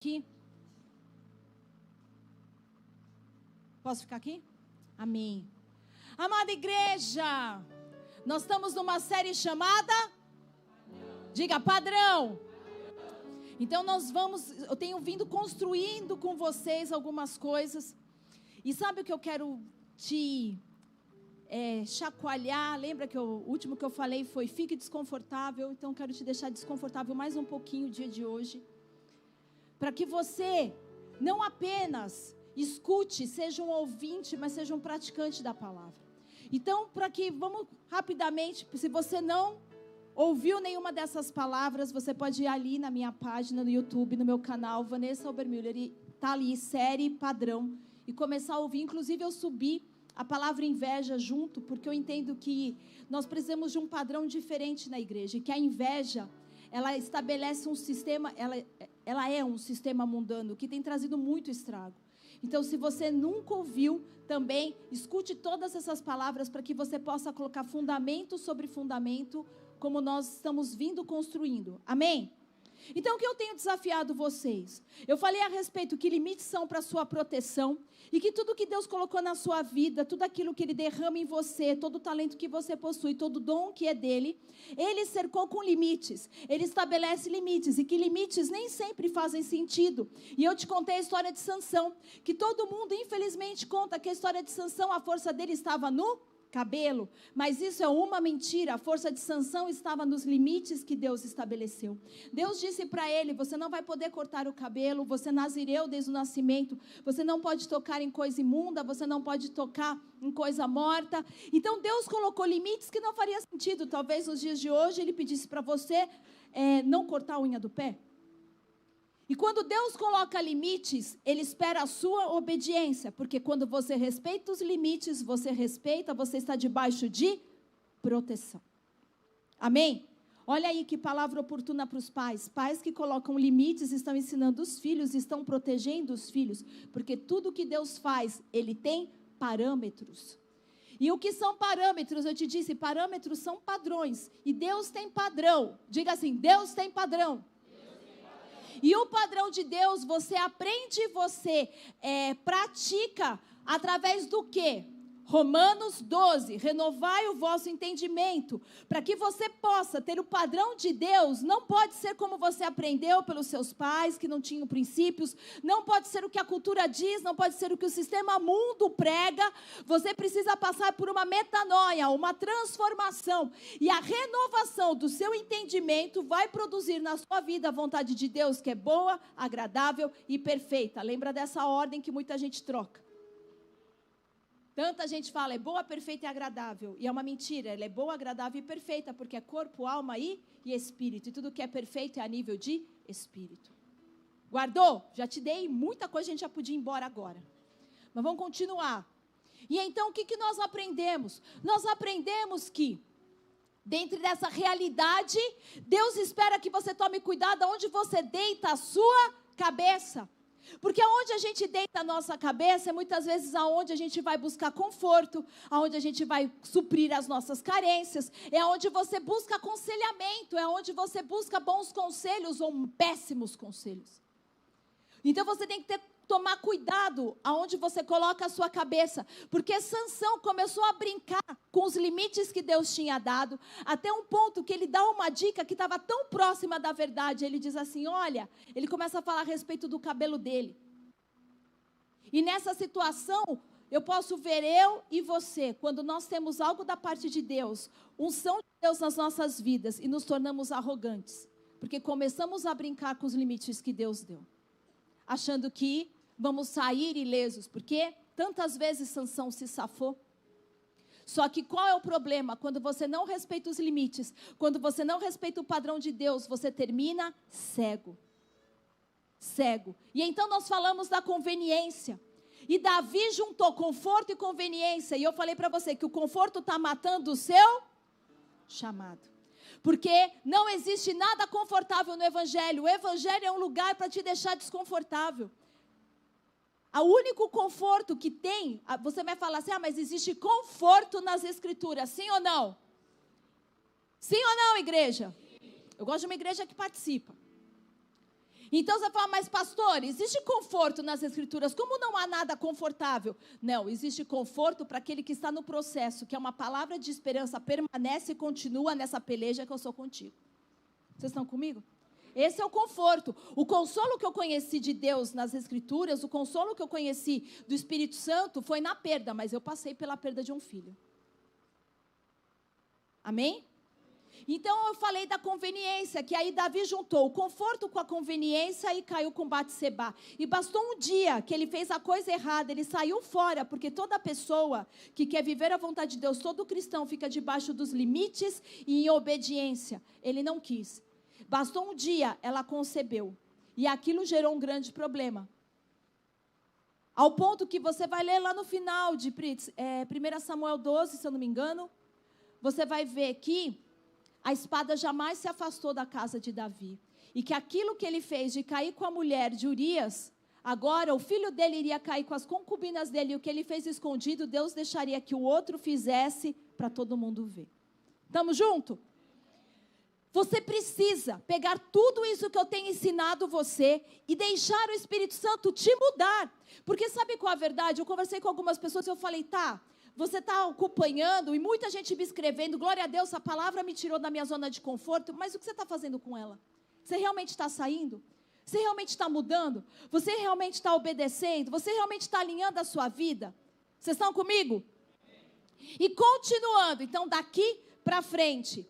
Aqui. Posso ficar aqui? Amém. Amada igreja, nós estamos numa série chamada, diga padrão. Então eu tenho vindo construindo com vocês algumas coisas. E sabe o que eu quero te chacoalhar? Lembra que o último que eu falei foi fique desconfortável. Então eu quero te deixar desconfortável mais um pouquinho o dia de hoje. Para que você não apenas escute, seja um ouvinte, mas seja um praticante da palavra. Então, vamos rapidamente, se você não ouviu nenhuma dessas palavras, você pode ir ali na minha página no YouTube, no meu canal, Vanessa Obermüller, e tá ali, série padrão, e começar a ouvir. Inclusive eu subi a palavra inveja junto, porque eu entendo que nós precisamos de um padrão diferente na igreja, e que a inveja, ela estabelece um sistema, ela é um sistema mundano que tem trazido muito estrago. Então, se você nunca ouviu, também escute todas essas palavras para que você possa colocar fundamento sobre fundamento, como nós estamos vindo construindo. Amém? Então, o que eu tenho desafiado vocês? Eu falei a respeito que limites são para a sua proteção e que tudo que Deus colocou na sua vida, tudo aquilo que Ele derrama em você, todo o talento que você possui, todo o dom que é dele, Ele cercou com limites. Ele estabelece limites e que limites nem sempre fazem sentido. E eu te contei a história de Sansão, que todo mundo infelizmente conta que a história de Sansão, a força dele estava no cabelo, mas isso é uma mentira. A força de Sansão estava nos limites que Deus estabeleceu. Deus disse para ele: você não vai poder cortar o cabelo, você é nazireu desde o nascimento, você não pode tocar em coisa imunda, você não pode tocar em coisa morta. Então Deus colocou limites que não faria sentido. Talvez nos dias de hoje Ele pedisse para você não cortar a unha do pé. E quando Deus coloca limites, Ele espera a sua obediência, porque quando você respeita os limites, você está debaixo de proteção. Amém? Olha aí que palavra oportuna para os pais. Pais que colocam limites estão ensinando os filhos, estão protegendo os filhos, porque tudo que Deus faz, Ele tem parâmetros. E o que são parâmetros? Eu te disse, parâmetros são padrões, e Deus tem padrão. Diga assim, Deus tem padrão. E o padrão de Deus, você aprende, você pratica através do quê? Romanos 12, renovai o vosso entendimento, para que você possa ter o padrão de Deus. Não pode ser como você aprendeu pelos seus pais, que não tinham princípios, não pode ser o que a cultura diz, não pode ser o que o sistema mundo prega. Você precisa passar por uma metanoia, uma transformação, e a renovação do seu entendimento vai produzir na sua vida a vontade de Deus, que é boa, agradável e perfeita. Lembra dessa ordem que muita gente troca? Tanta gente fala, é boa, perfeita e agradável. E é uma mentira, ela é boa, agradável e perfeita, porque é corpo, alma e espírito. E tudo que é perfeito é a nível de espírito. Guardou? Já te dei muita coisa, a gente já podia ir embora agora. Mas vamos continuar. E então, o que nós aprendemos? Nós aprendemos que, dentro dessa realidade, Deus espera que você tome cuidado aonde você deita a sua cabeça. Porque aonde a gente deita a nossa cabeça é muitas vezes aonde a gente vai buscar conforto, aonde a gente vai suprir as nossas carências, é aonde você busca aconselhamento, é aonde você busca bons conselhos ou péssimos conselhos. Então você tem que tomar cuidado aonde você coloca a sua cabeça, porque Sansão começou a brincar com os limites que Deus tinha dado, até um ponto que ele dá uma dica que estava tão próxima da verdade. Ele diz assim, olha, ele começa a falar a respeito do cabelo dele. E nessa situação, eu posso ver eu e você, quando nós temos algo da parte de Deus, unção de Deus nas nossas vidas, e nos tornamos arrogantes, porque começamos a brincar com os limites que Deus deu, achando que vamos sair ilesos, porque tantas vezes Sansão se safou. Só que qual é o problema? Quando você não respeita os limites, quando você não respeita o padrão de Deus, você termina cego. Cego. E então nós falamos da conveniência. E Davi juntou conforto e conveniência. E eu falei para você que o conforto está matando o seu chamado. Porque não existe nada confortável no Evangelho. O Evangelho é um lugar para te deixar desconfortável. O único conforto que tem, você vai falar assim, mas existe conforto nas Escrituras, sim ou não? Sim ou não, igreja? Eu gosto de uma igreja que participa. Então você fala, mas pastor, existe conforto nas Escrituras? Como não há nada confortável? Não, existe conforto para aquele que está no processo, que é uma palavra de esperança, permanece e continua nessa peleja que eu sou contigo. Vocês estão comigo? Esse é o conforto. O consolo que eu conheci de Deus nas Escrituras, o consolo que eu conheci do Espírito Santo foi na perda, mas eu passei pela perda de um filho. Amém? Então eu falei da conveniência, que aí Davi juntou o conforto com a conveniência e caiu com Batseba. E bastou um dia que ele fez a coisa errada, ele saiu fora, porque toda pessoa que quer viver a vontade de Deus, todo cristão fica debaixo dos limites e em obediência. Ele não quis. Bastou um dia, ela concebeu. E aquilo gerou um grande problema. Ao ponto que você vai ler lá no final de 1 Samuel 12, se eu não me engano, você vai ver que a espada jamais se afastou da casa de Davi. E que aquilo que ele fez de cair com a mulher de Urias, agora o filho dele iria cair com as concubinas dele. E o que ele fez escondido, Deus deixaria que o outro fizesse para todo mundo ver. Estamos juntos? Você precisa pegar tudo isso que eu tenho ensinado você e deixar o Espírito Santo te mudar. Porque sabe qual é a verdade? Eu conversei com algumas pessoas e eu falei, tá, você está acompanhando e muita gente me escrevendo, glória a Deus, a palavra me tirou da minha zona de conforto, mas o que você está fazendo com ela? Você realmente está saindo? Você realmente está mudando? Você realmente está obedecendo? Você realmente está alinhando a sua vida? Vocês estão comigo? E continuando, então daqui para frente,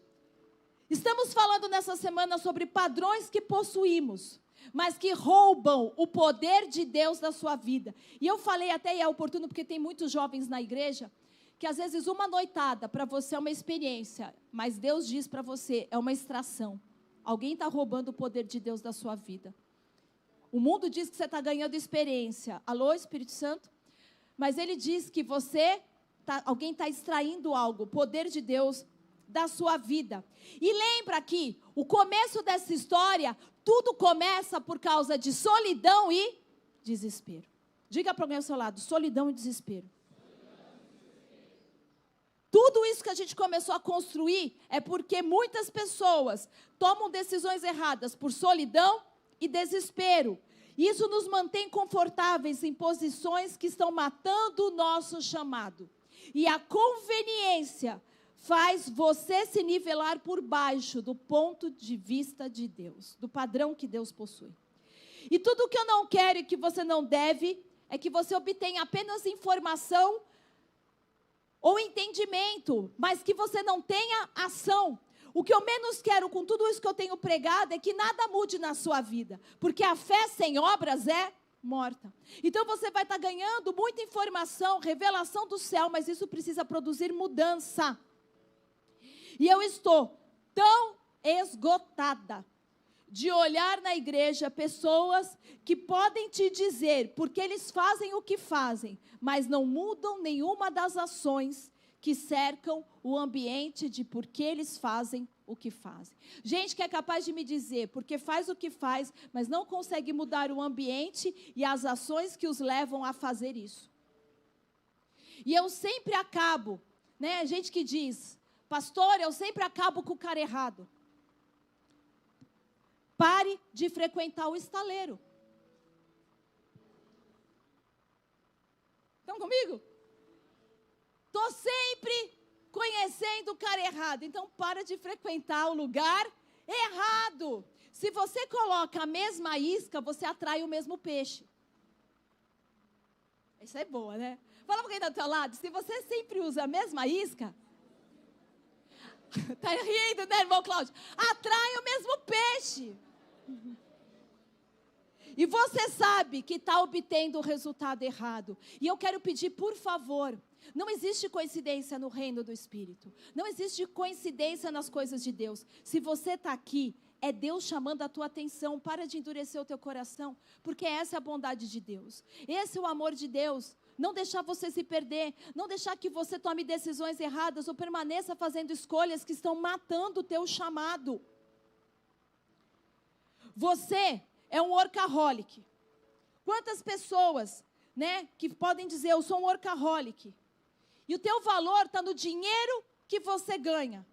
estamos falando nessa semana sobre padrões que possuímos, mas que roubam o poder de Deus da sua vida. E eu falei até, e é oportuno porque tem muitos jovens na igreja, que às vezes uma noitada para você é uma experiência, mas Deus diz para você, é uma extração. Alguém está roubando o poder de Deus da sua vida. O mundo diz que você está ganhando experiência. Alô, Espírito Santo? Mas ele diz que alguém está extraindo algo, o poder de Deus da sua vida. E lembra que o começo dessa história, tudo começa por causa de solidão e desespero. Diga para alguém ao seu lado, solidão e desespero. Tudo isso que a gente começou a construir é porque muitas pessoas tomam decisões erradas por solidão e desespero. Isso nos mantém confortáveis em posições que estão matando o nosso chamado. E a conveniência faz você se nivelar por baixo do ponto de vista de Deus, do padrão que Deus possui. E tudo que eu não quero e que você não deve, é que você obtenha apenas informação ou entendimento, mas que você não tenha ação. O que eu menos quero com tudo isso que eu tenho pregado é que nada mude na sua vida, porque a fé sem obras é morta. Então você vai estar ganhando muita informação, revelação do céu, mas isso precisa produzir mudança. E eu estou tão esgotada de olhar na igreja pessoas que podem te dizer porque eles fazem o que fazem, mas não mudam nenhuma das ações que cercam o ambiente de por que eles fazem o que fazem. Gente que é capaz de me dizer porque faz o que faz, mas não consegue mudar o ambiente e as ações que os levam a fazer isso. E eu sempre acabo, né? Gente que diz, pastor, eu sempre acabo com o cara errado. Pare de frequentar o estaleiro. Estão comigo? Estou sempre conhecendo o cara errado. Então, para de frequentar o lugar errado. Se você coloca a mesma isca, você atrai o mesmo peixe. Isso é boa, né? Fala para quem está do teu lado. Se você sempre usa a mesma isca... Está rindo, né, irmão Cláudio? Atrai o mesmo peixe. E você sabe que está obtendo o resultado errado. E eu quero pedir, por favor, não existe coincidência no reino do Espírito. Não existe coincidência nas coisas de Deus. Se você está aqui, é Deus chamando a tua atenção. Para de endurecer o teu coração, porque essa é a bondade de Deus. Esse é o amor de Deus. Não deixar você se perder, não deixar que você tome decisões erradas ou permaneça fazendo escolhas que estão matando o teu chamado. Você é um workaholic. Quantas pessoas, né, que podem dizer, eu sou um workaholic. E o teu valor está no dinheiro que você ganha.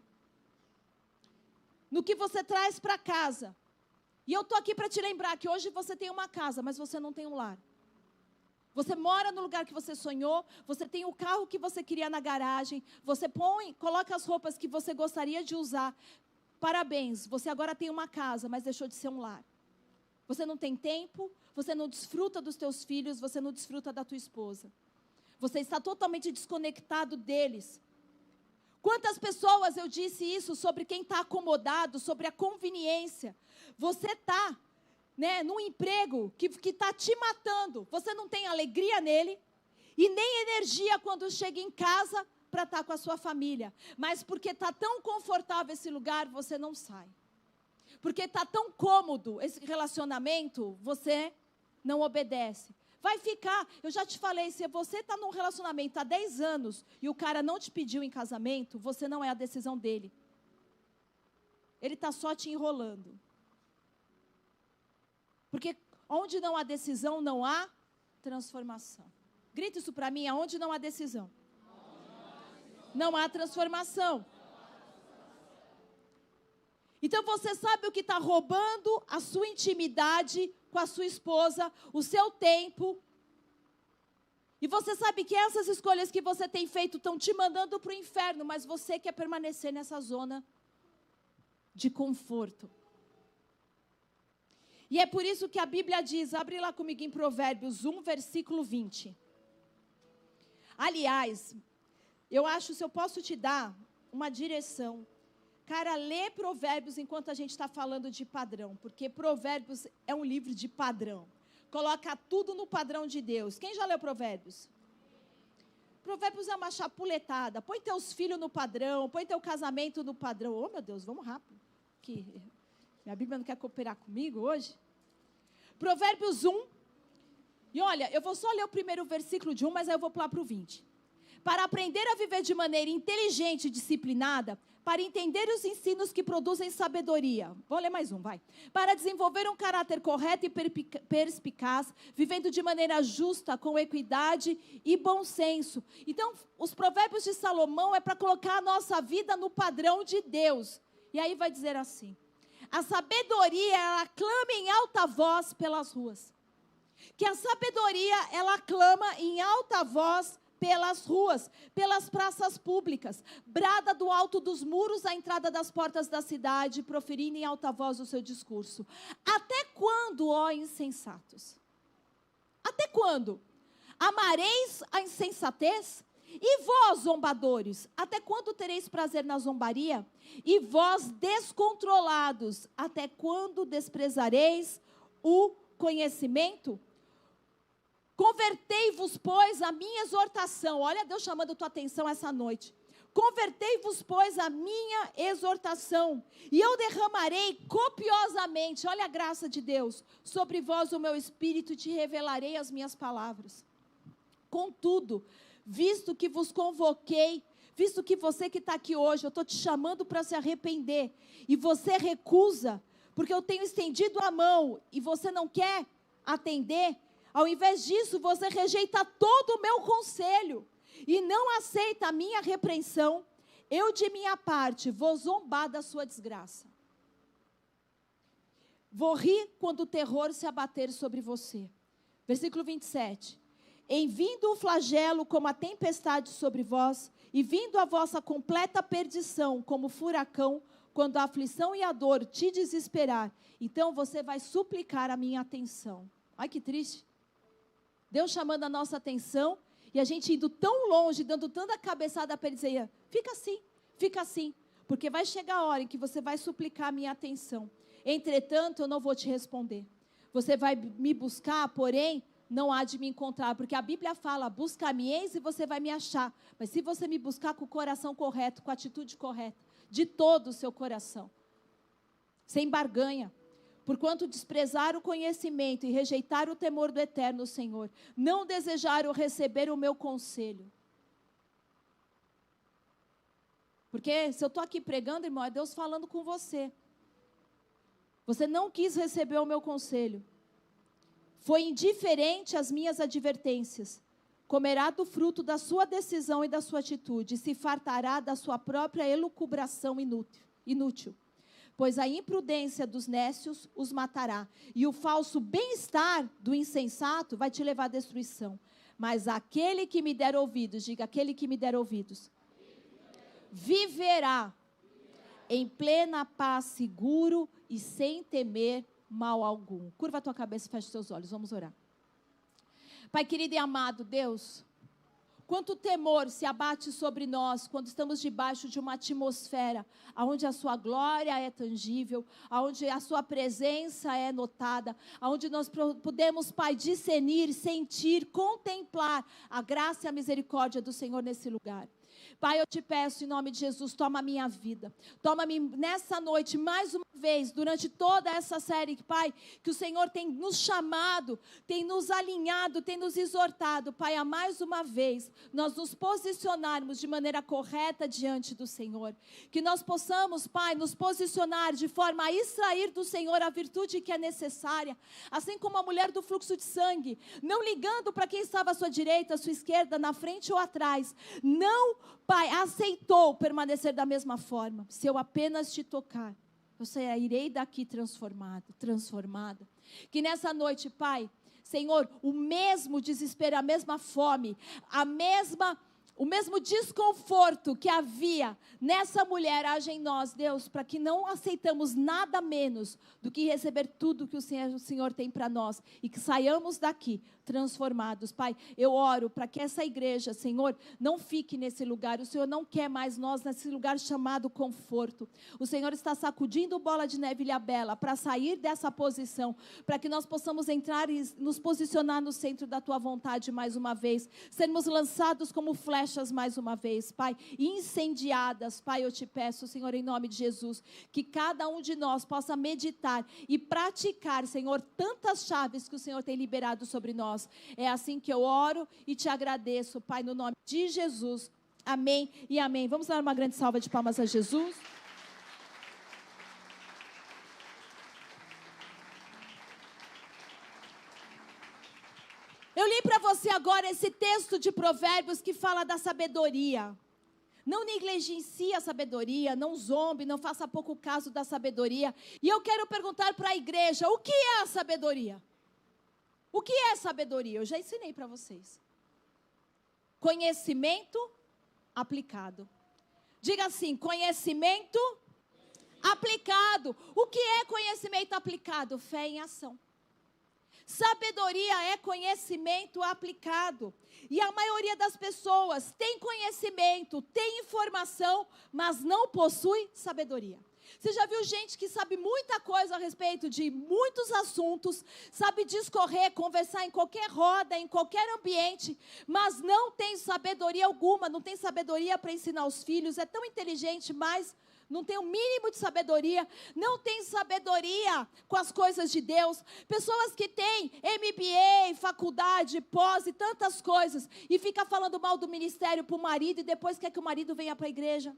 No que você traz para casa. E eu estou aqui para te lembrar que hoje você tem uma casa, mas você não tem um lar. Você mora no lugar que você sonhou, você tem o carro que você queria na garagem, você coloca as roupas que você gostaria de usar. Parabéns, você agora tem uma casa, mas deixou de ser um lar. Você não tem tempo, você não desfruta dos teus filhos, você não desfruta da tua esposa. Você está totalmente desconectado deles. Quantas pessoas eu disse isso sobre quem está acomodado, sobre a conveniência. Você está, num emprego que está te matando. Você não tem alegria nele e nem energia quando chega em casa para estar com a sua família. Mas porque está tão confortável esse lugar, você não sai. Porque está tão cômodo esse relacionamento, você não obedece. Vai ficar, eu já te falei, se você está num relacionamento há 10 anos e o cara não te pediu em casamento, você não é a decisão dele. Ele está só te enrolando. Porque onde não há decisão, não há transformação. Grita isso para mim, aonde não há decisão? Não há transformação. Então você sabe o que está roubando a sua intimidade com a sua esposa, o seu tempo. E você sabe que essas escolhas que você tem feito estão te mandando para o inferno, mas você quer permanecer nessa zona de conforto. E é por isso que a Bíblia diz, abre lá comigo em Provérbios 1, versículo 20. Aliás, eu acho, se eu posso te dar uma direção, cara, lê Provérbios enquanto a gente está falando de padrão, porque Provérbios é um livro de padrão. Coloca tudo no padrão de Deus. Quem já leu Provérbios? Provérbios é uma chapuletada. Põe teus filhos no padrão, põe teu casamento no padrão. Oh, meu Deus, vamos rápido. Que minha Bíblia não quer cooperar comigo hoje. Provérbios 1. E olha, eu vou só ler o primeiro versículo de 1, mas aí eu vou pular para o 20. Para aprender a viver de maneira inteligente e disciplinada, para entender os ensinos que produzem sabedoria. Vou ler mais um, vai. Para desenvolver um caráter correto e perspicaz, vivendo de maneira justa, com equidade e bom senso. Então, os provérbios de Salomão é para colocar a nossa vida no padrão de Deus. E aí vai dizer assim: a sabedoria, ela clama em alta voz pelas ruas. Que a sabedoria, ela clama em alta voz pelas ruas, pelas praças públicas, brada do alto dos muros à entrada das portas da cidade, proferindo em alta voz o seu discurso. Até quando, ó insensatos? Até quando? Amareis a insensatez? E vós, zombadores, até quando tereis prazer na zombaria? E vós, descontrolados, até quando desprezareis o conhecimento? Convertei-vos, pois, a minha exortação. Olha Deus chamando tua atenção essa noite. Convertei-vos, pois, a minha exortação, e eu derramarei copiosamente, olha a graça de Deus, sobre vós o meu espírito, e te revelarei as minhas palavras. Contudo, visto que vos convoquei, visto que você que está aqui hoje, eu estou te chamando para se arrepender, e você recusa, porque eu tenho estendido a mão, e você não quer atender. Ao invés disso, você rejeita todo o meu conselho e não aceita a minha repreensão. Eu, de minha parte, vou zombar da sua desgraça. Vou rir quando o terror se abater sobre você. Versículo 27. Em vindo o flagelo como a tempestade sobre vós, e vindo a vossa completa perdição como furacão, quando a aflição e a dor te desesperar, então você vai suplicar a minha atenção. Ai, que triste. Deus chamando a nossa atenção e a gente indo tão longe, dando tanta cabeçada para ele dizer, fica assim, porque vai chegar a hora em que você vai suplicar a minha atenção. Entretanto, eu não vou te responder. Você vai me buscar, porém, não há de me encontrar, porque a Bíblia fala, busca-me-eis e você vai me achar. Mas se você me buscar com o coração correto, com a atitude correta, de todo o seu coração, sem barganha. Porquanto desprezar o conhecimento e rejeitar o temor do eterno Senhor, não desejaram receber o meu conselho. Porque se eu estou aqui pregando, irmão, é Deus falando com você. Você não quis receber o meu conselho. Foi indiferente às minhas advertências. Comerá do fruto da sua decisão e da sua atitude, e se fartará da sua própria elucubração inútil. pois a imprudência dos nécios os matará, e o falso bem-estar do insensato vai te levar à destruição. Mas aquele que me der ouvidos, diga, aquele que me der ouvidos, viverá em plena paz, seguro e sem temer mal algum. Curva a tua cabeça e fecha os teus olhos, vamos orar. Pai querido e amado Deus, quanto temor se abate sobre nós quando estamos debaixo de uma atmosfera onde a sua glória é tangível, onde a sua presença é notada, onde nós podemos, Pai, discernir, sentir, contemplar a graça e a misericórdia do Senhor nesse lugar. Pai, eu te peço em nome de Jesus, toma a minha vida, toma-me nessa noite, mais uma vez, durante toda essa série, Pai, que o Senhor tem nos chamado, tem nos alinhado, tem nos exortado, Pai, a mais uma vez, nós nos posicionarmos de maneira correta diante do Senhor, que nós possamos, Pai, nos posicionar de forma a extrair do Senhor a virtude que é necessária, assim como a mulher do fluxo de sangue, não ligando para quem estava à sua direita, à sua esquerda, na frente ou atrás, não, Pai, aceitou permanecer da mesma forma. Se eu apenas te tocar, eu sairei daqui transformada. Que nessa noite, Pai, Senhor, o mesmo desespero, a mesma fome, o mesmo desconforto que havia nessa mulher haja em nós, Deus, para que não aceitamos nada menos do que receber tudo que o Senhor tem para nós e que saiamos daqui transformados. Pai, eu oro para que essa igreja, Senhor, não fique nesse lugar. O Senhor não quer mais nós nesse lugar chamado conforto. O Senhor está sacudindo bola de neve e ilhabela para sair dessa posição, para que nós possamos entrar e nos posicionar no centro da Tua vontade mais uma vez, sermos lançados como flechas mais uma vez, Pai, incendiadas. Pai, eu te peço, Senhor, em nome de Jesus, que cada um de nós possa meditar e praticar, Senhor, tantas chaves que o Senhor tem liberado sobre nós. É assim que eu oro e te agradeço, Pai, no nome de Jesus. Amém e amém. Vamos dar uma grande salva de palmas a Jesus. Eu li para você agora esse texto de Provérbios que fala da sabedoria. Não negligencie a sabedoria, não zombe, não faça pouco caso da sabedoria. E eu quero perguntar para a igreja, o que é a sabedoria? O que é sabedoria? Eu já ensinei para vocês. Conhecimento aplicado. Diga assim, conhecimento aplicado. O que é conhecimento aplicado? Fé em ação. Sabedoria é conhecimento aplicado. E a maioria das pessoas tem conhecimento, tem informação, mas não possui sabedoria. Você já viu gente que sabe muita coisa a respeito de muitos assuntos, sabe discorrer, conversar em qualquer roda, em qualquer ambiente, mas não tem sabedoria alguma, não tem sabedoria para ensinar os filhos, é tão inteligente, mas não tem o mínimo de sabedoria, não tem sabedoria com as coisas de Deus. Pessoas que têm MBA, faculdade, pós e tantas coisas, e fica falando mal do ministério para o marido, e depois quer que o marido venha para a igreja.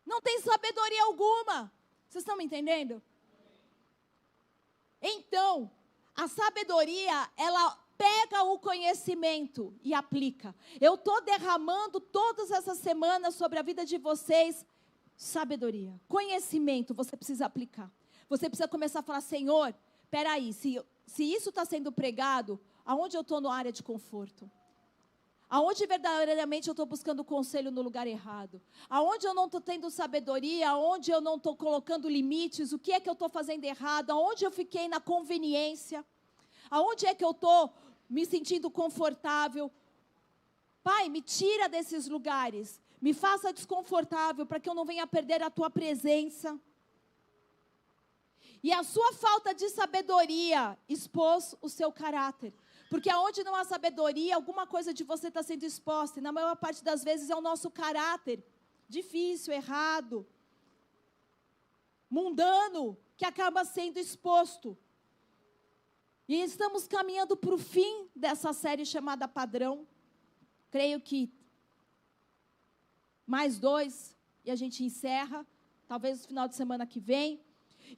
Não tem sabedoria alguma. Vocês estão me entendendo? Então, a sabedoria, ela pega o conhecimento e aplica. Eu estou derramando todas essas semanas sobre a vida de vocês sabedoria. Conhecimento você precisa aplicar. Você precisa começar a falar, Senhor, peraí, se isso está sendo pregado, aonde eu estou na área de conforto? Aonde verdadeiramente eu estou buscando conselho no lugar errado? Aonde eu não estou tendo sabedoria? Aonde eu não estou colocando limites? O que é que eu estou fazendo errado? Aonde eu fiquei na conveniência? Aonde é que eu estou me sentindo confortável? Pai, me tira desses lugares. Me faça desconfortável para que eu não venha perder a Tua presença. E a sua falta de sabedoria expôs o seu caráter. Porque aonde não há sabedoria, alguma coisa de você está sendo exposta. E na maior parte das vezes é o nosso caráter. Difícil, errado. Mundano, que acaba sendo exposto. E estamos caminhando para o fim dessa série chamada Padrão. Creio que mais 2 e a gente encerra. Talvez no final de semana que vem.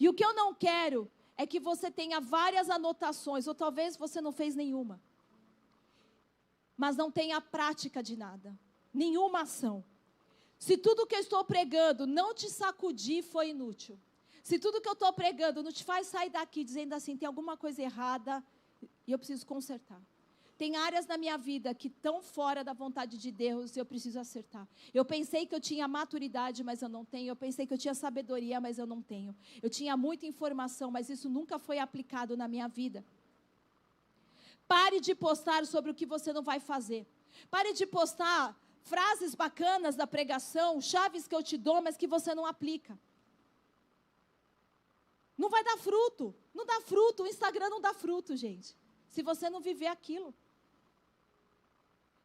E o que eu não quero é que você tenha várias anotações, ou talvez você não fez nenhuma. Mas não tenha prática de nada. Nenhuma ação. Se tudo que eu estou pregando não te sacudir, foi inútil. Se tudo que eu estou pregando não te faz sair daqui dizendo assim, tem alguma coisa errada e eu preciso consertar. Tem áreas na minha vida que estão fora da vontade de Deus e eu preciso acertar. Eu pensei que eu tinha maturidade, mas eu não tenho. Eu pensei que eu tinha sabedoria, mas eu não tenho. Eu tinha muita informação, mas isso nunca foi aplicado na minha vida. Pare de postar sobre o que você não vai fazer. Pare de postar frases bacanas da pregação, chaves que eu te dou, mas que você não aplica. Não vai dar fruto. Não dá fruto. O Instagram não dá fruto, gente. Se você não viver aquilo.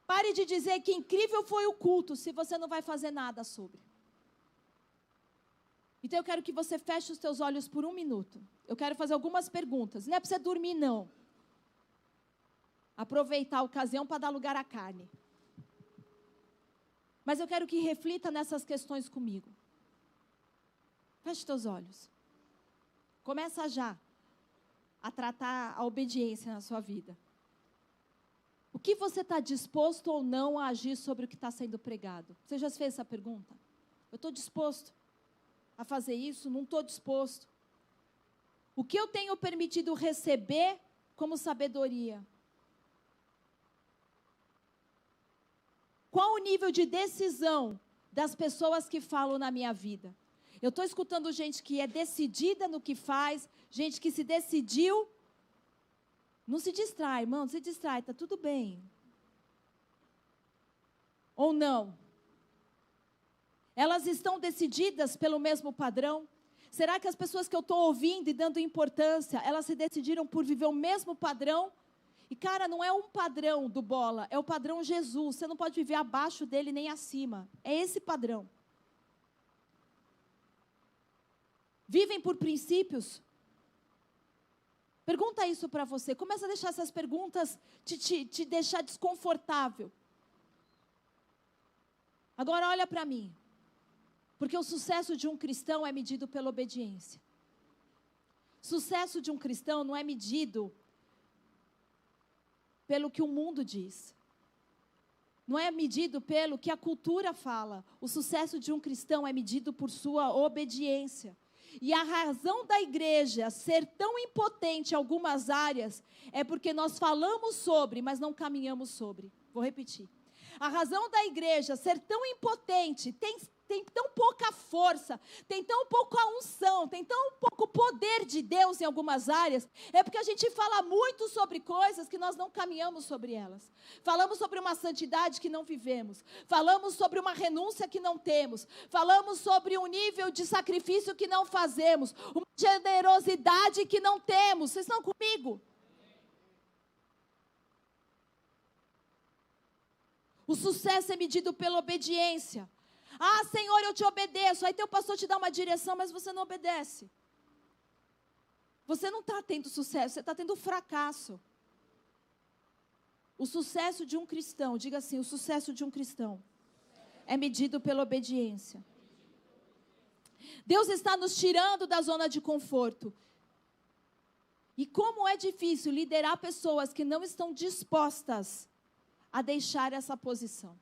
Pare de dizer que incrível foi o culto, se você não vai fazer nada sobre. Então eu quero que você feche os teus olhos por 1 minuto. Eu quero fazer algumas perguntas. Não é para você dormir, não. Aproveitar a ocasião para dar lugar à carne. Mas eu quero que reflita nessas questões comigo. Feche teus olhos. Começa já a tratar a obediência na sua vida. O que você está disposto ou não a agir sobre o que está sendo pregado? Você já fez essa pergunta? Eu estou disposto a fazer isso? Não estou disposto. O que eu tenho permitido receber como sabedoria? Qual o nível de decisão das pessoas que falam na minha vida? Eu estou escutando gente que é decidida no que faz, gente que se decidiu. Não se distrai, irmão, não se distrai, está tudo bem. Ou não? Elas estão decididas pelo mesmo padrão? Será que as pessoas que eu estou ouvindo e dando importância, elas se decidiram por viver o mesmo padrão? E cara, não é um padrão do bola, é o padrão Jesus. Você não pode viver abaixo dele nem acima. É esse padrão. Vivem por princípios? Pergunta isso para você. Começa a deixar essas perguntas te deixar desconfortável. Agora olha para mim. Porque o sucesso de um cristão é medido pela obediência. Sucesso de um cristão não é medido pelo que o mundo diz. Não é medido pelo que a cultura fala. O sucesso de um cristão é medido por sua obediência. E a razão da igreja ser tão impotente em algumas áreas é porque nós falamos sobre, mas não caminhamos sobre. Vou repetir. A razão da igreja ser tão impotente, tem tão pouca força, tem tão pouca unção, tem tão pouco poder de Deus em algumas áreas, é porque a gente fala muito sobre coisas que nós não caminhamos sobre elas. Falamos sobre uma santidade que não vivemos, falamos sobre uma renúncia que não temos, falamos sobre um nível de sacrifício que não fazemos, uma generosidade que não temos. Vocês estão comigo? O sucesso é medido pela obediência. Ah, Senhor, eu te obedeço. Aí teu pastor te dá uma direção, mas você não obedece. Você não está tendo sucesso, você está tendo fracasso. O sucesso de um cristão, diga assim, o sucesso de um cristão é medido pela obediência. Deus está nos tirando da zona de conforto. E como é difícil liderar pessoas que não estão dispostas a deixar essa posição.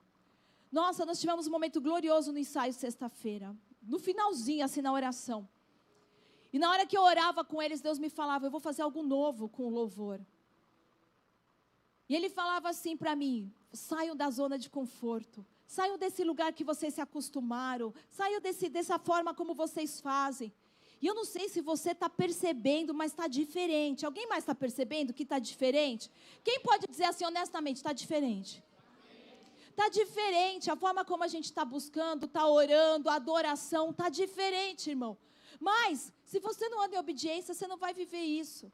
Nossa, nós tivemos um momento glorioso no ensaio sexta-feira. No finalzinho, assim, na oração. E na hora que eu orava com eles, Deus me falava, eu vou fazer algo novo com o louvor. E Ele falava assim para mim, saiam da zona de conforto. Saiam desse lugar que vocês se acostumaram. Saiam dessa forma como vocês fazem. E eu não sei se você está percebendo, mas está diferente. Alguém mais está percebendo que está diferente? Quem pode dizer assim honestamente, está diferente? Está diferente, a forma como a gente está buscando, está orando, a adoração está diferente, irmão. Mas, se você não anda em obediência, você não vai viver isso.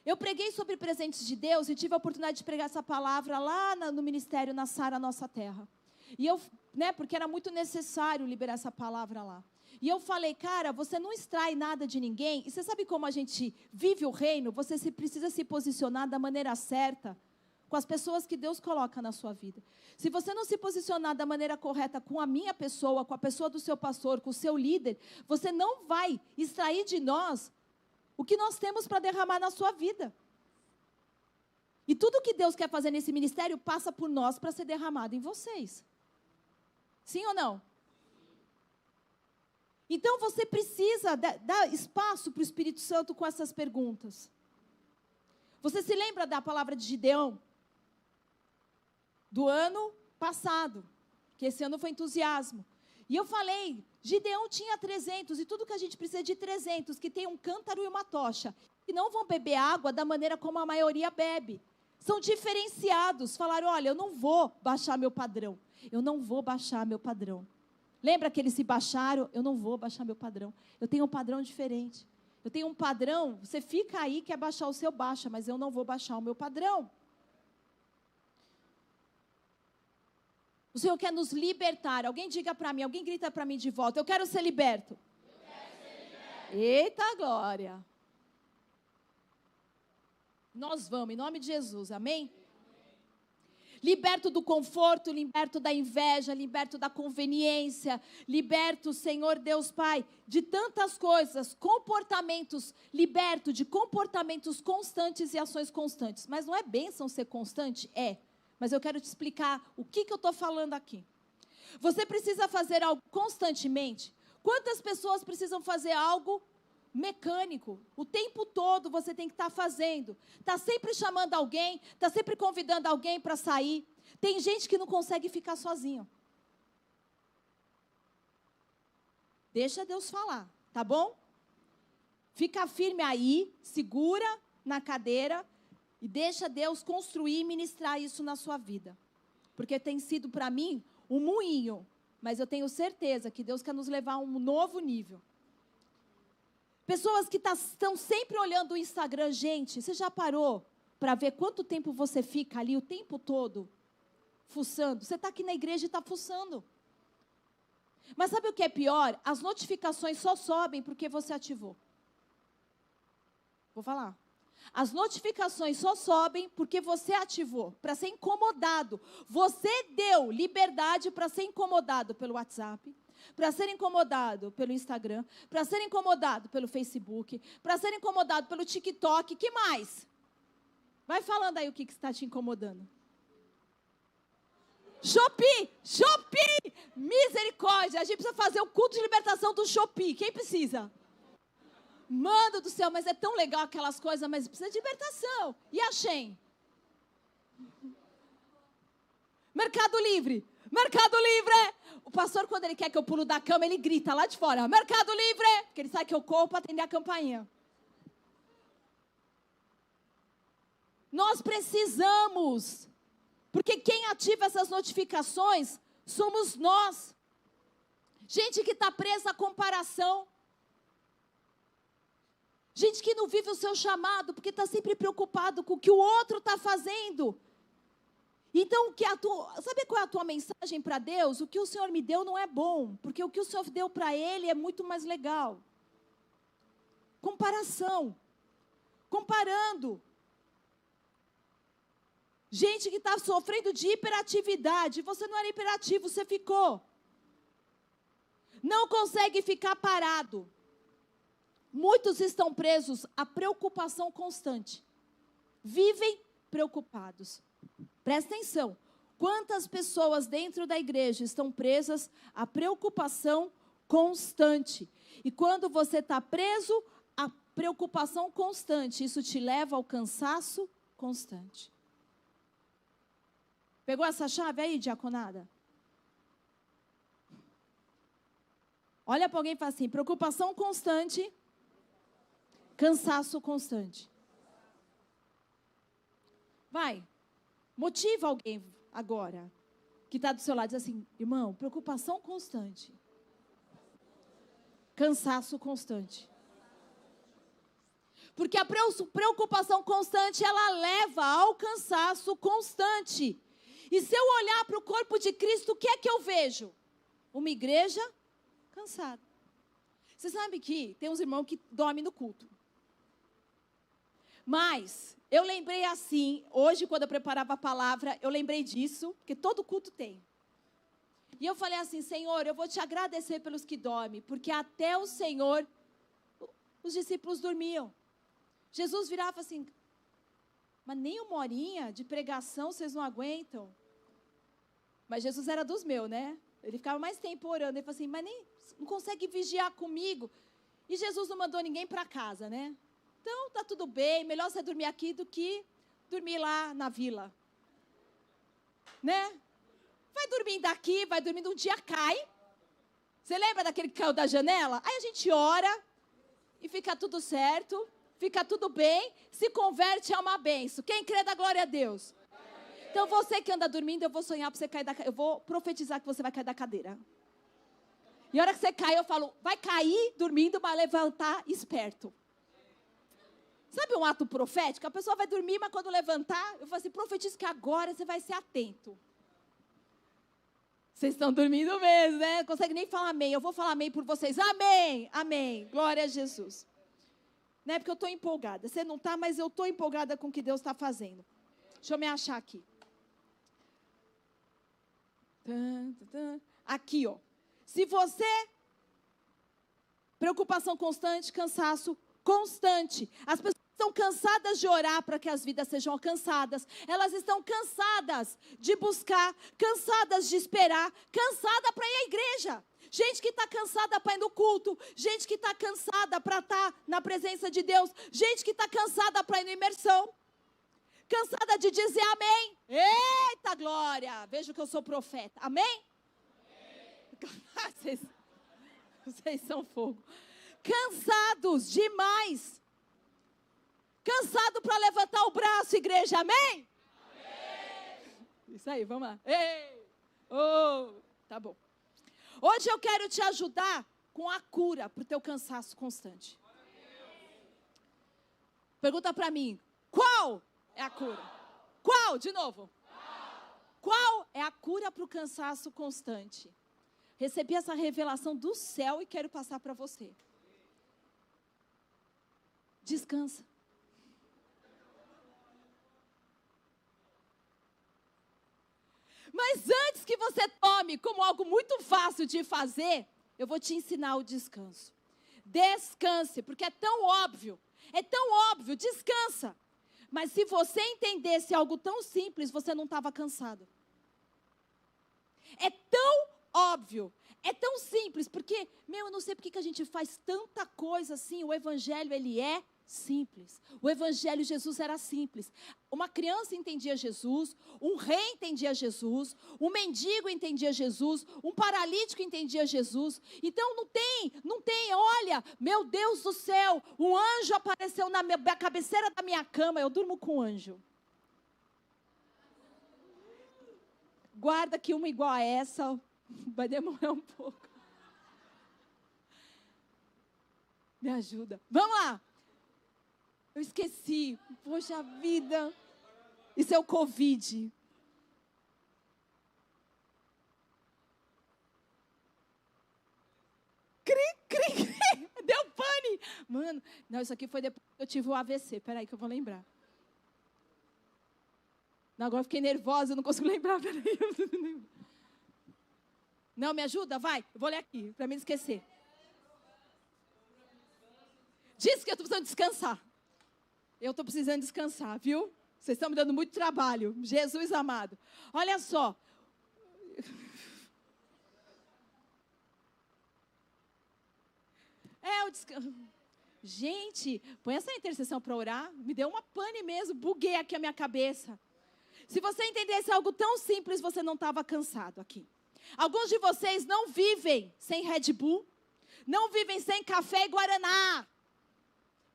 Eu preguei sobre presentes de Deus e tive a oportunidade de pregar essa palavra lá no ministério, na Sara Nossa Terra. E eu, porque era muito necessário liberar essa palavra lá. E eu falei, cara, você não extrai nada de ninguém. E você sabe como a gente vive o reino? Você precisa se posicionar da maneira certa com as pessoas que Deus coloca na sua vida. Se você não se posicionar da maneira correta com a minha pessoa, com a pessoa do seu pastor, com o seu líder, você não vai extrair de nós o que nós temos para derramar na sua vida. E tudo que Deus quer fazer nesse ministério passa por nós para ser derramado em vocês. Sim ou não? Então você precisa dar espaço para o Espírito Santo com essas perguntas. Você se lembra da palavra de Gideão? Do ano passado, que esse ano foi entusiasmo. E eu falei, Gideão tinha 300, e tudo que a gente precisa é de 300, que tem um cântaro e uma tocha. E não vão beber água da maneira como a maioria bebe. São diferenciados. Falaram, olha, eu não vou baixar meu padrão. Eu não vou baixar meu padrão. Lembra que eles se baixaram? Eu não vou baixar meu padrão. Eu tenho um padrão diferente. Eu tenho um padrão, você fica aí, quer baixar o seu, baixa, mas eu não vou baixar o meu padrão. O Senhor quer nos libertar. Alguém diga para mim, alguém grita para mim de volta, eu quero ser liberto. Eu quero ser liberto. Eita glória. Nós vamos, em nome de Jesus, amém? Liberto do conforto, liberto da inveja, liberto da conveniência, liberto, Senhor Deus Pai, de tantas coisas, comportamentos, liberto de comportamentos constantes e ações constantes. Mas não é bênção ser constante? É. Mas eu quero te explicar o que eu estou falando aqui. Você precisa fazer algo constantemente? Quantas pessoas precisam fazer algo mecânico? O tempo todo você tem que estar fazendo. Está sempre chamando alguém, está sempre convidando alguém para sair. Tem gente que não consegue ficar sozinho. Deixa Deus falar, tá bom? Fica firme aí, segura na cadeira e deixa Deus construir e ministrar isso na sua vida. Porque tem sido para mim um moinho, mas eu tenho certeza que Deus quer nos levar a um novo nível. Pessoas que estão sempre olhando o Instagram, gente, você já parou para ver quanto tempo você fica ali o tempo todo fuçando? Você está aqui na igreja e está fuçando. Mas sabe o que é pior? As notificações só sobem porque você ativou. Vou falar. As notificações só sobem porque você ativou, para ser incomodado. Você deu liberdade para ser incomodado pelo WhatsApp, para ser incomodado pelo Instagram, para ser incomodado pelo Facebook, para ser incomodado pelo TikTok, que mais? Vai falando aí o que está te incomodando. Shopee, Shopee, misericórdia, a gente precisa fazer o culto de libertação do Shopee, quem precisa? Mano do céu, mas é tão legal aquelas coisas, mas precisa de libertação. E a Shein? Mercado Livre, Mercado Livre. O pastor, quando ele quer que eu pulo da cama, ele grita lá de fora, Mercado Livre, porque ele sabe que eu corro para atender a campainha. Nós precisamos, porque quem ativa essas notificações somos nós. Gente que está presa à comparação. Gente que não vive o seu chamado, porque está sempre preocupado com o que o outro está fazendo. Então, sabe qual é a tua mensagem para Deus? O que o Senhor me deu não é bom, porque o que o Senhor deu para Ele é muito mais legal. Comparação. Comparando. Gente que está sofrendo de hiperatividade. Você não era hiperativo, você ficou. Não consegue ficar parado. Muitos estão presos à preocupação constante. Vivem preocupados. Presta atenção. Quantas pessoas dentro da igreja estão presas à preocupação constante? E quando você está preso à preocupação constante, isso te leva ao cansaço constante. Pegou essa chave aí, diaconada? Olha para alguém e fala assim, preocupação constante, cansaço constante. Vai, motiva alguém agora, que está do seu lado, diz assim, irmão, preocupação constante, cansaço constante. Porque a preocupação constante, ela leva ao cansaço constante. E se eu olhar para o corpo de Cristo, o que é que eu vejo? Uma igreja cansada. Você sabe que tem uns irmãos que dormem no culto. Mas eu lembrei assim, hoje quando eu preparava a palavra, eu lembrei disso, porque todo culto tem. E eu falei assim, Senhor, eu vou te agradecer pelos que dormem, porque até o Senhor, os discípulos dormiam. Jesus virava assim, mas nem uma horinha de pregação vocês não aguentam. Mas Jesus era dos meus, né? Ele ficava mais tempo orando. Ele falou assim, mas nem não consegue vigiar comigo. E Jesus não mandou ninguém para casa, né? Então, tá tudo bem. Melhor você dormir aqui do que dormir lá na vila. Né? Vai dormindo aqui, vai dormindo, um dia cai. Você lembra daquele que caiu da janela? Aí a gente ora e fica tudo certo, fica tudo bem, se converte a uma bênção. Quem crê dá glória a Deus. Então você que anda dormindo, eu vou sonhar para você cair da cadeira. Eu vou profetizar que você vai cair da cadeira. E a hora que você cai, eu falo, vai cair dormindo, mas levantar esperto. Sabe um ato profético? A pessoa vai dormir, mas quando levantar, eu falo assim, profetizo que agora você vai ser atento. Vocês estão dormindo mesmo, né? Não consegue nem falar amém. Eu vou falar amém por vocês. Amém, amém. Glória a Jesus. Não é porque eu estou empolgada. Você não está, mas eu estou empolgada com o que Deus está fazendo. Deixa eu me achar aqui. Aqui, ó. Se você... Preocupação constante, cansaço constante. As pessoas estão cansadas de orar para que as vidas sejam alcançadas. Elas estão cansadas de buscar, cansadas de esperar, cansada para ir à igreja. Gente que está cansada para ir no culto, gente que está cansada para estar na presença de Deus, gente que está cansada para ir na imersão, cansada de dizer amém. Eita glória, vejo que eu sou profeta, amém? Vocês são fogo. Cansados demais. Cansado para levantar o braço, igreja, amém? Amém? Isso aí, vamos lá. Ei! Oh, tá bom. Hoje eu quero te ajudar com a cura para o teu cansaço constante. Pergunta para mim, qual é a cura? Qual? De novo. Qual é a cura para o cansaço constante? Recebi essa revelação do céu e quero passar para você. Descansa. Mas antes que você tome como algo muito fácil de fazer, eu vou te ensinar o descanso. Descanse, porque é tão óbvio, descansa. Mas se você entendesse algo tão simples, você não estava cansado. É tão óbvio, é tão simples, porque, eu não sei porque que a gente faz tanta coisa assim, o evangelho, ele é simples. O evangelho, Jesus era simples. Uma criança entendia Jesus, um rei entendia Jesus, um mendigo entendia Jesus, um paralítico entendia Jesus. Então não tem, olha, meu Deus do céu, um anjo apareceu na cabeceira da minha cama, eu durmo com um anjo. Guarda que uma igual a essa vai demorar um pouco. Me ajuda. Vamos lá. Eu esqueci. Poxa vida. Isso é o Covid. Cri. Deu pane. Mano, não, isso aqui foi depois que eu tive o AVC. Peraí que eu vou lembrar. Não, agora eu fiquei nervosa, eu não consigo lembrar. Peraí. Não, me ajuda? Vai. Eu vou ler aqui, para mim não esquecer. Diz que eu estou precisando descansar. Eu estou precisando descansar, viu? Vocês estão me dando muito trabalho. Jesus amado. Olha só. O descanso. Gente, põe essa intercessão para orar. Me deu uma pane mesmo. Buguei aqui a minha cabeça. Se você entendesse algo tão simples, você não estava cansado aqui. Alguns de vocês não vivem sem Red Bull. Não vivem sem café e guaraná.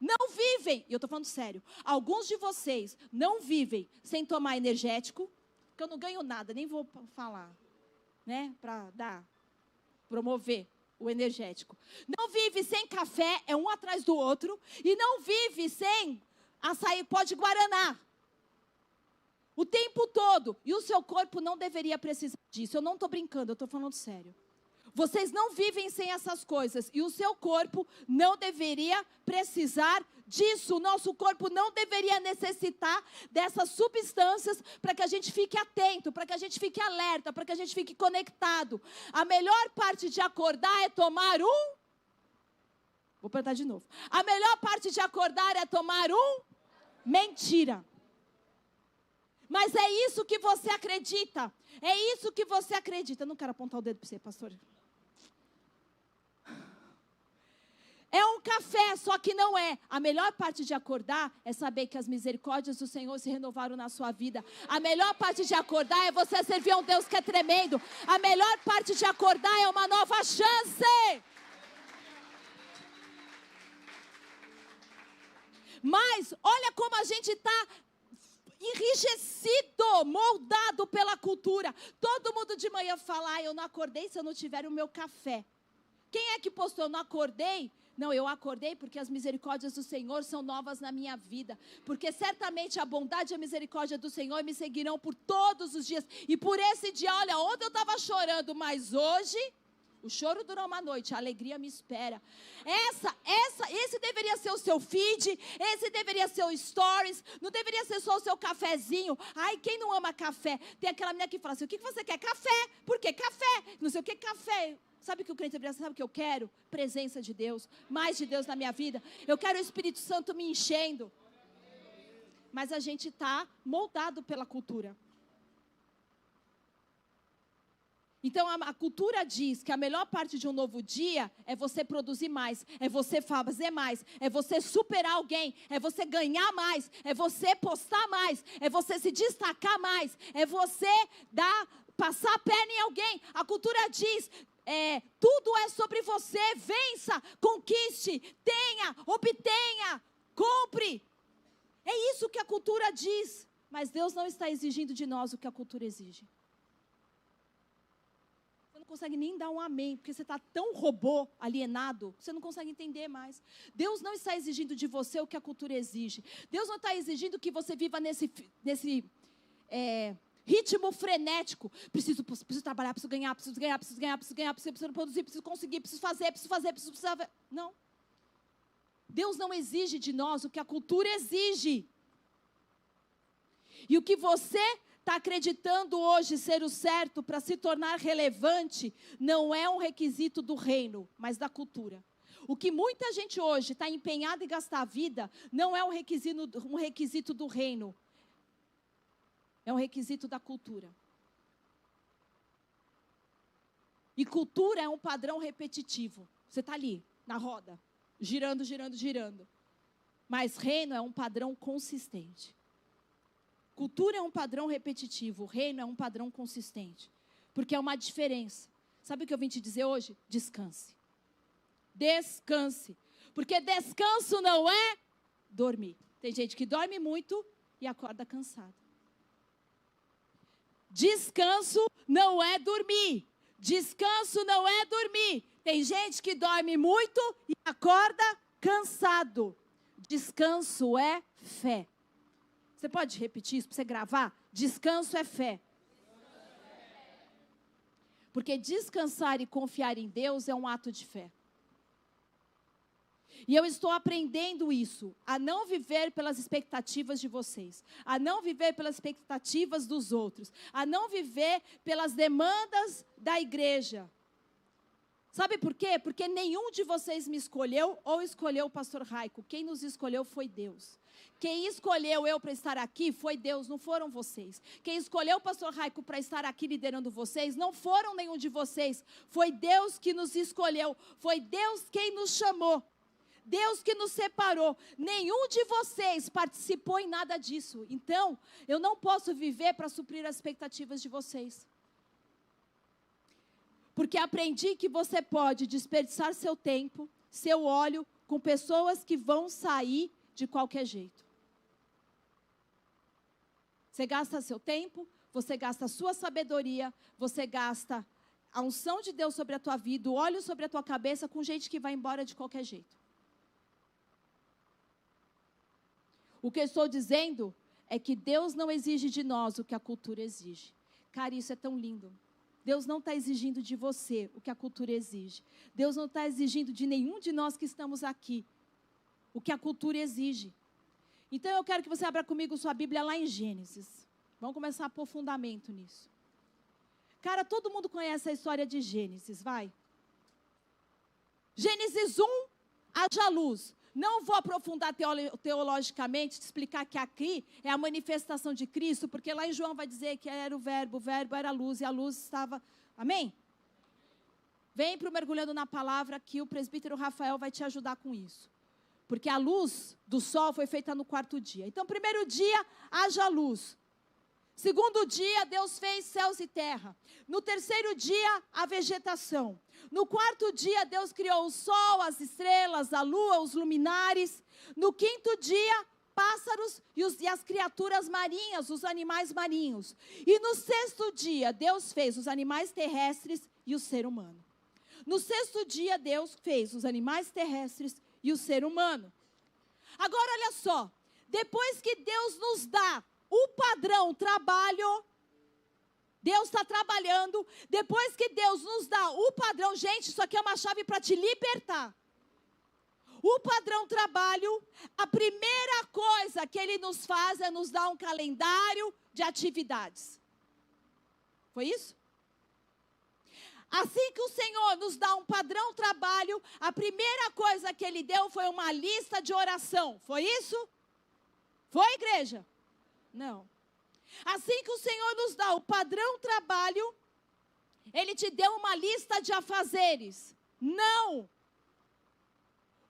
Não vivem, e eu estou falando sério, alguns de vocês não vivem sem tomar energético, porque eu não ganho nada, nem vou falar, né, para promover o energético. Não vive sem café, é um atrás do outro, e não vive sem açaí pó de guaraná. O tempo todo, e o seu corpo não deveria precisar disso, eu não estou brincando, eu estou falando sério. Vocês não vivem sem essas coisas e o seu corpo não deveria precisar disso. O nosso corpo não deveria necessitar dessas substâncias para que a gente fique atento, para que a gente fique alerta, para que a gente fique conectado. A melhor parte de acordar é tomar um... Vou apertar de novo. A melhor parte de acordar é tomar um... Mentira. Mas é isso que você acredita. É isso que você acredita. Eu não quero apontar o dedo para você, pastor. É um café, só que não é. A melhor parte de acordar é saber que as misericórdias do Senhor se renovaram na sua vida. A melhor parte de acordar é você servir a um Deus que é tremendo. A melhor parte de acordar é uma nova chance. Mas olha como a gente está enrijecido, moldado pela cultura. Todo mundo de manhã fala, eu não acordei se eu não tiver o meu café. Quem é que postou, eu não acordei? Não, eu acordei porque as misericórdias do Senhor são novas na minha vida. Porque certamente a bondade e a misericórdia do Senhor me seguirão por todos os dias. E por esse dia, olha, ontem eu estava chorando, mas hoje, o choro dura uma noite, a alegria me espera. Esse deveria ser o seu feed, esse deveria ser o stories, não deveria ser só o seu cafezinho. Ai, quem não ama café? Tem aquela menina que fala assim, o que você quer? Café. Por quê? Café. Não sei o que, café. Sabe o que o crente deveria ser? Sabe o que eu quero? Presença de Deus, mais de Deus na minha vida. Eu quero o Espírito Santo me enchendo. Mas a gente está moldado pela cultura. Então a cultura diz que a melhor parte de um novo dia é você produzir mais, é você fazer mais, é você superar alguém, é você ganhar mais, é você postar mais, é você se destacar mais, é você passar a perna em alguém. A cultura diz, tudo é sobre você, vença, conquiste, tenha, obtenha, compre. É isso que a cultura diz, mas Deus não está exigindo de nós o que a cultura exige. Não consegue nem dar um amém, porque você está tão robô, alienado, você não consegue entender mais. Deus não está exigindo de você o que a cultura exige. Deus não está exigindo que você viva nesse ritmo frenético. Preciso trabalhar, preciso ganhar, preciso produzir, preciso conseguir, preciso fazer. Não. Deus não exige de nós o que a cultura exige. E o que você está acreditando hoje ser o certo para se tornar relevante, não é um requisito do reino, mas da cultura. O que muita gente hoje está empenhada em gastar a vida, não é um requisito do reino, é um requisito da cultura. E cultura é um padrão repetitivo. Você está ali, na roda, girando. Mas reino é um padrão consistente. Cultura é um padrão repetitivo, o reino é um padrão consistente. Porque é uma diferença. Sabe o que eu vim te dizer hoje? Descanse. Descanse. Porque descanso não é dormir. Tem gente que dorme muito e acorda cansado. Descanso não é dormir. Descanso não é dormir. Tem gente que dorme muito e acorda cansado. Descanso é fé. Você pode repetir isso para você gravar? Descanso é fé. Porque descansar e confiar em Deus é um ato de fé. E eu estou aprendendo isso, a não viver pelas expectativas de vocês, a não viver pelas expectativas dos outros, a não viver pelas demandas da igreja. Sabe por quê? Porque nenhum de vocês me escolheu ou escolheu o pastor Raico. Quem nos escolheu foi Deus. Quem escolheu eu para estar aqui foi Deus, não foram vocês. Quem escolheu o pastor Raico para estar aqui liderando vocês, não foram nenhum de vocês. Foi Deus que nos escolheu, foi Deus quem nos chamou. Deus que nos separou. Nenhum de vocês participou em nada disso. Então, eu não posso viver para suprir as expectativas de vocês. Porque aprendi que você pode desperdiçar seu tempo, seu óleo, com pessoas que vão sair de qualquer jeito. Você gasta seu tempo, você gasta a sua sabedoria, você gasta a unção de Deus sobre a tua vida, o óleo sobre a tua cabeça, com gente que vai embora de qualquer jeito. O que eu estou dizendo é que Deus não exige de nós o que a cultura exige. Cara, isso é tão lindo. Deus não está exigindo de você o que a cultura exige. Deus não está exigindo de nenhum de nós que estamos aqui o que a cultura exige. Então eu quero que você abra comigo sua Bíblia lá em Gênesis. Vamos começar a pôr fundamento nisso. Cara, todo mundo conhece a história de Gênesis, vai. Gênesis 1, haja luz. Não vou aprofundar teologicamente, te explicar que aqui é a manifestação de Cristo, porque lá em João vai dizer que era o verbo era a luz, e a luz estava... Amém? Vem para o Mergulhando na Palavra, que o presbítero Rafael vai te ajudar com isso. Porque a luz do sol foi feita no 4º dia. Então, primeiro dia, haja luz. Segundo dia, Deus fez céus e terra. No 3º dia, a vegetação. No 4º dia, Deus criou o sol, as estrelas, a lua, os luminares. No 5º dia, pássaros e as criaturas marinhas, os animais marinhos. E no 6º dia, Deus fez os animais terrestres e o ser humano. No 6º dia, Deus fez os animais terrestres e o ser humano. Agora, olha só. Depois que Deus nos dá o padrão trabalho, Deus está trabalhando. Depois que Deus nos dá o padrão, gente, isso aqui é uma chave para te libertar. O padrão trabalho, a primeira coisa que Ele nos faz é nos dar um calendário de atividades. Foi isso? Assim que o Senhor nos dá um padrão trabalho, a primeira coisa que Ele deu foi uma lista de oração. Foi isso? Foi, igreja? Não. Assim que o Senhor nos dá o padrão trabalho, Ele te deu uma lista de afazeres. Não.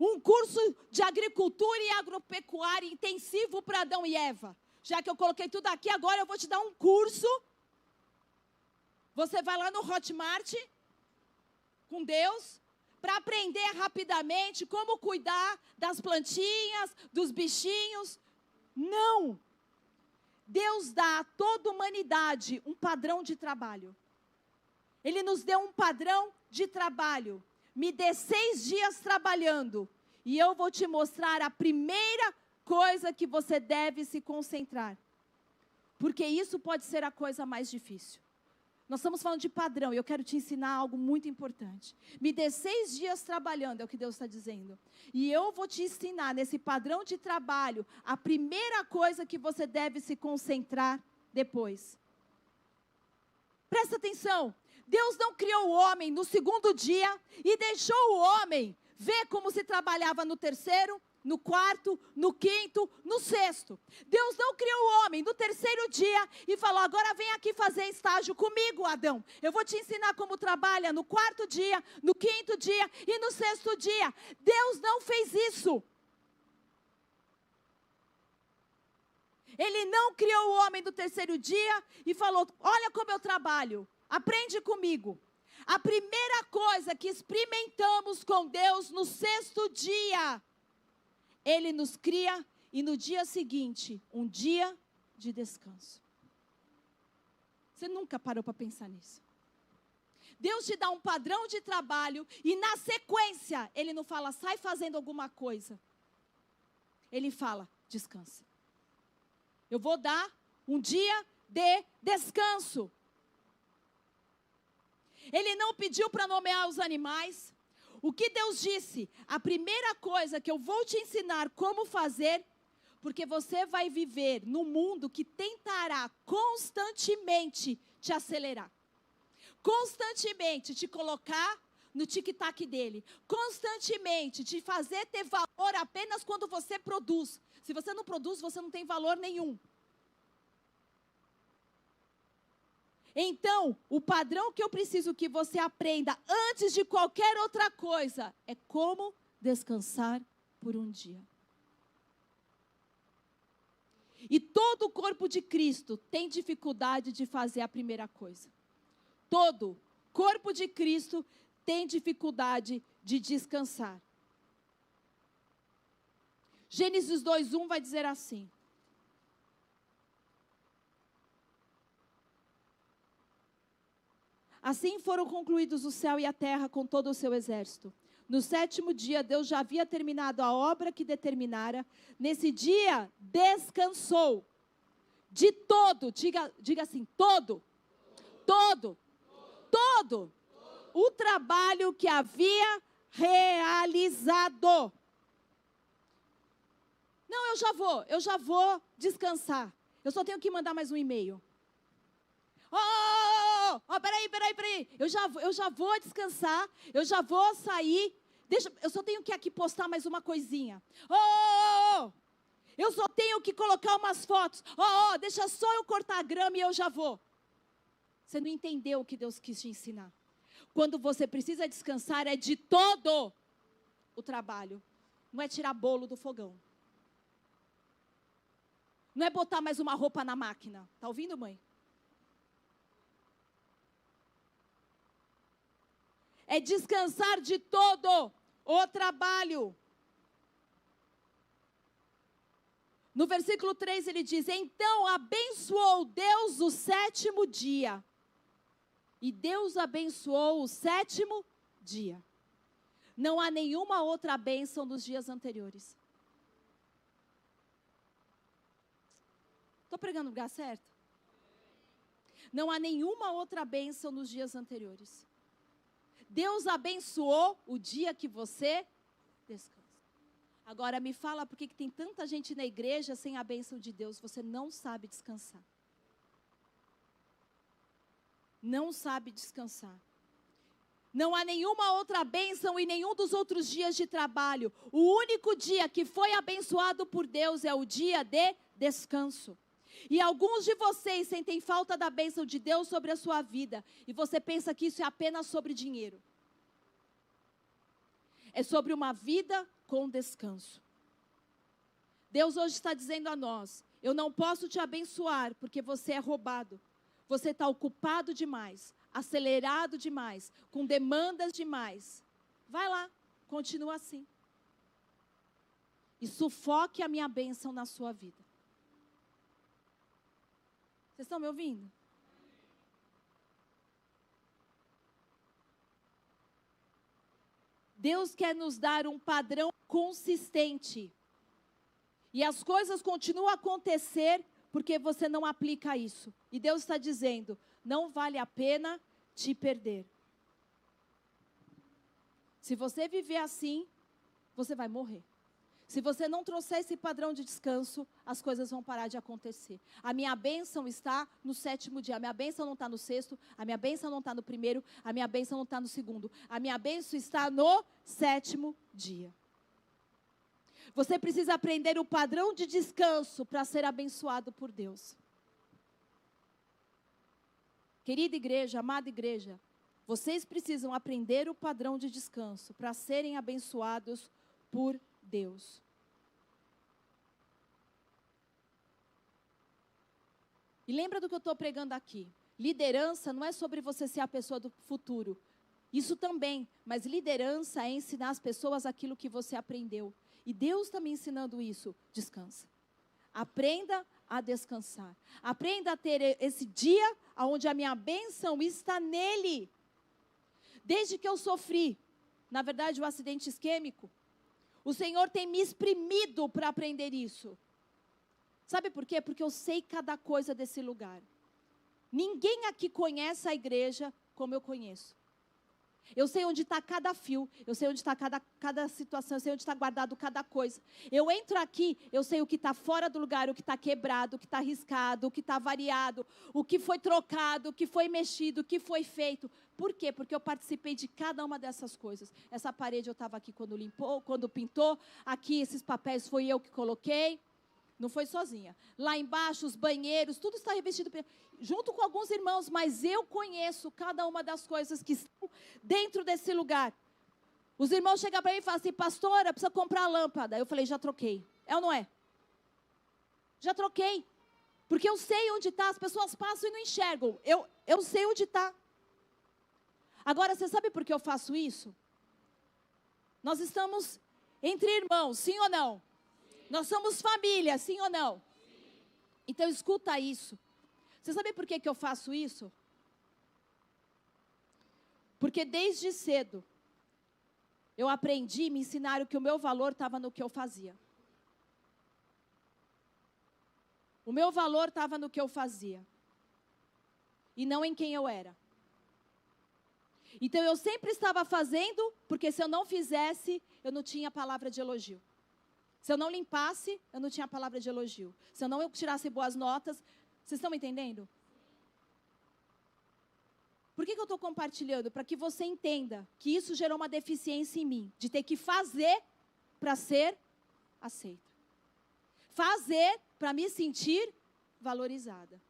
Um curso de agricultura e agropecuária intensivo para Adão e Eva. Já que eu coloquei tudo aqui, agora eu vou te dar um curso. Você vai lá no Hotmart, com Deus, para aprender rapidamente como cuidar das plantinhas, dos bichinhos. Não. Deus dá a toda a humanidade um padrão de trabalho. Ele nos deu um padrão de trabalho. Me dê 6 dias trabalhando e eu vou te mostrar a primeira coisa que você deve se concentrar. Porque isso pode ser a coisa mais difícil. Nós estamos falando de padrão e eu quero te ensinar algo muito importante. Me dê 6 dias trabalhando, é o que Deus está dizendo. E eu vou te ensinar nesse padrão de trabalho a primeira coisa que você deve se concentrar depois. Presta atenção. Deus não criou o homem no 2º dia e deixou o homem ver como se trabalhava no 3º, no 4º, no 5º, no 6º. Deus não criou o homem no 3º dia e falou, agora vem aqui fazer estágio comigo, Adão. Eu vou te ensinar como trabalha no 4º dia, no 5º dia e no 6º dia. Deus não fez isso. Ele não criou o homem no 3º dia e falou, olha como eu trabalho, aprende comigo. A primeira coisa que experimentamos com Deus no 6º dia, Ele nos cria e no dia seguinte, um dia de descanso. Você nunca parou para pensar nisso? Deus te dá um padrão de trabalho e na sequência, Ele não fala, sai fazendo alguma coisa. Ele fala, descansa. Eu vou dar um dia de descanso. Ele não pediu para nomear os animais. O que Deus disse? A primeira coisa que eu vou te ensinar como fazer, porque você vai viver num mundo que tentará constantemente te acelerar. Constantemente te colocar no tic-tac dele. Constantemente te fazer ter valor apenas quando você produz. Se você não produz, você não tem valor nenhum. Então, o padrão que eu preciso que você aprenda antes de qualquer outra coisa é como descansar por um dia. E todo o corpo de Cristo tem dificuldade de fazer a primeira coisa. Todo corpo de Cristo tem dificuldade de descansar. Gênesis 2:1 vai dizer assim. Assim foram concluídos o céu e a terra com todo o seu exército. No 7º dia, Deus já havia terminado a obra que determinara. Nesse dia, descansou de todo, diga assim, todo o trabalho que havia realizado. Não, eu já vou descansar. Eu só tenho que mandar mais um e-mail. Peraí. Eu já vou descansar, eu já vou sair. eu só tenho que aqui postar mais uma coisinha. Oh! Eu só tenho que colocar umas fotos. Oh, deixa só eu cortar a grama e eu já vou. Você não entendeu o que Deus quis te ensinar. Quando você precisa descansar, é de todo o trabalho. Não é tirar bolo do fogão. Não é botar mais uma roupa na máquina. Tá ouvindo, mãe? É descansar de todo o trabalho. No versículo 3 ele diz: então abençoou Deus o 7º dia. E Deus abençoou o 7º dia. Não há nenhuma outra bênção nos dias anteriores. Estou pregando no lugar certo? Não há nenhuma outra bênção nos dias anteriores. Deus abençoou o dia que você descansa. Agora me fala por que tem tanta gente na igreja sem a bênção de Deus. Você não sabe descansar. Não sabe descansar. Não há nenhuma outra bênção em nenhum dos outros dias de trabalho. O único dia que foi abençoado por Deus é o dia de descanso. E alguns de vocês sentem falta da bênção de Deus sobre a sua vida. E você pensa que isso é apenas sobre dinheiro. É sobre uma vida com descanso. Deus hoje está dizendo a nós: eu não posso te abençoar porque você é roubado. Você está ocupado demais, acelerado demais, com demandas demais. Vai lá, continua assim. E sufoque a minha bênção na sua vida. Vocês estão me ouvindo? Deus quer nos dar um padrão consistente. E as coisas continuam a acontecer porque você não aplica isso. E Deus está dizendo: não vale a pena te perder. Se você viver assim, você vai morrer. Se você não trouxer esse padrão de descanso, as coisas vão parar de acontecer. A minha bênção está no 7º dia. A minha bênção não está no 6º. A minha bênção não está no 1º. A minha bênção não está no 2º. A minha bênção está no 7º dia. Você precisa aprender o padrão de descanso para ser abençoado por Deus. Querida igreja, amada igreja, vocês precisam aprender o padrão de descanso para serem abençoados por Deus. E lembra do que eu estou pregando aqui. Liderança não é sobre você ser a pessoa do futuro. Isso também, mas liderança é ensinar as pessoas aquilo que você aprendeu. E Deus está me ensinando isso. Descansa. Aprenda a descansar. Aprenda a ter esse dia onde a minha bênção está nele. Desde que eu sofri, na verdade, o acidente isquêmico, o Senhor tem me exprimido para aprender isso. Sabe por quê? Porque eu sei cada coisa desse lugar. Ninguém aqui conhece a igreja como eu conheço. Eu sei onde está cada fio, eu sei onde está cada situação, eu sei onde está guardado cada coisa. Eu entro aqui, eu sei o que está fora do lugar, o que está quebrado, o que está riscado, o que está variado, o que foi trocado, o que foi mexido, o que foi feito. Por quê? Porque eu participei de cada uma dessas coisas. Essa parede eu estava aqui quando limpou, quando pintou. Aqui esses papéis foi eu que coloquei. Não foi sozinha. Lá embaixo, os banheiros, tudo está revestido junto com alguns irmãos, mas eu conheço cada uma das coisas que estão dentro desse lugar. Os irmãos chegam para mim e falam assim: pastora, precisa comprar lâmpada. Eu falei: já troquei. É ou não é? Já troquei. Porque eu sei onde está, as pessoas passam e não enxergam. Eu sei onde está. Agora, você sabe por que eu faço isso? Nós estamos entre irmãos, sim ou não? Nós somos família, sim ou não? Sim. Então escuta isso. Você sabe por que eu faço isso? Porque desde cedo eu aprendi, me ensinaram que o meu valor estava no que eu fazia. O meu valor estava no que eu fazia. E não em quem eu era. Então eu sempre estava fazendo, porque se eu não fizesse, eu não tinha palavra de elogio. Se eu não limpasse, eu não tinha palavra de elogio. Se eu não tirasse boas notas, vocês estão me entendendo? Por que eu estou compartilhando? Para que você entenda que isso gerou uma deficiência em mim, de ter que fazer para ser aceita. Fazer para me sentir valorizada.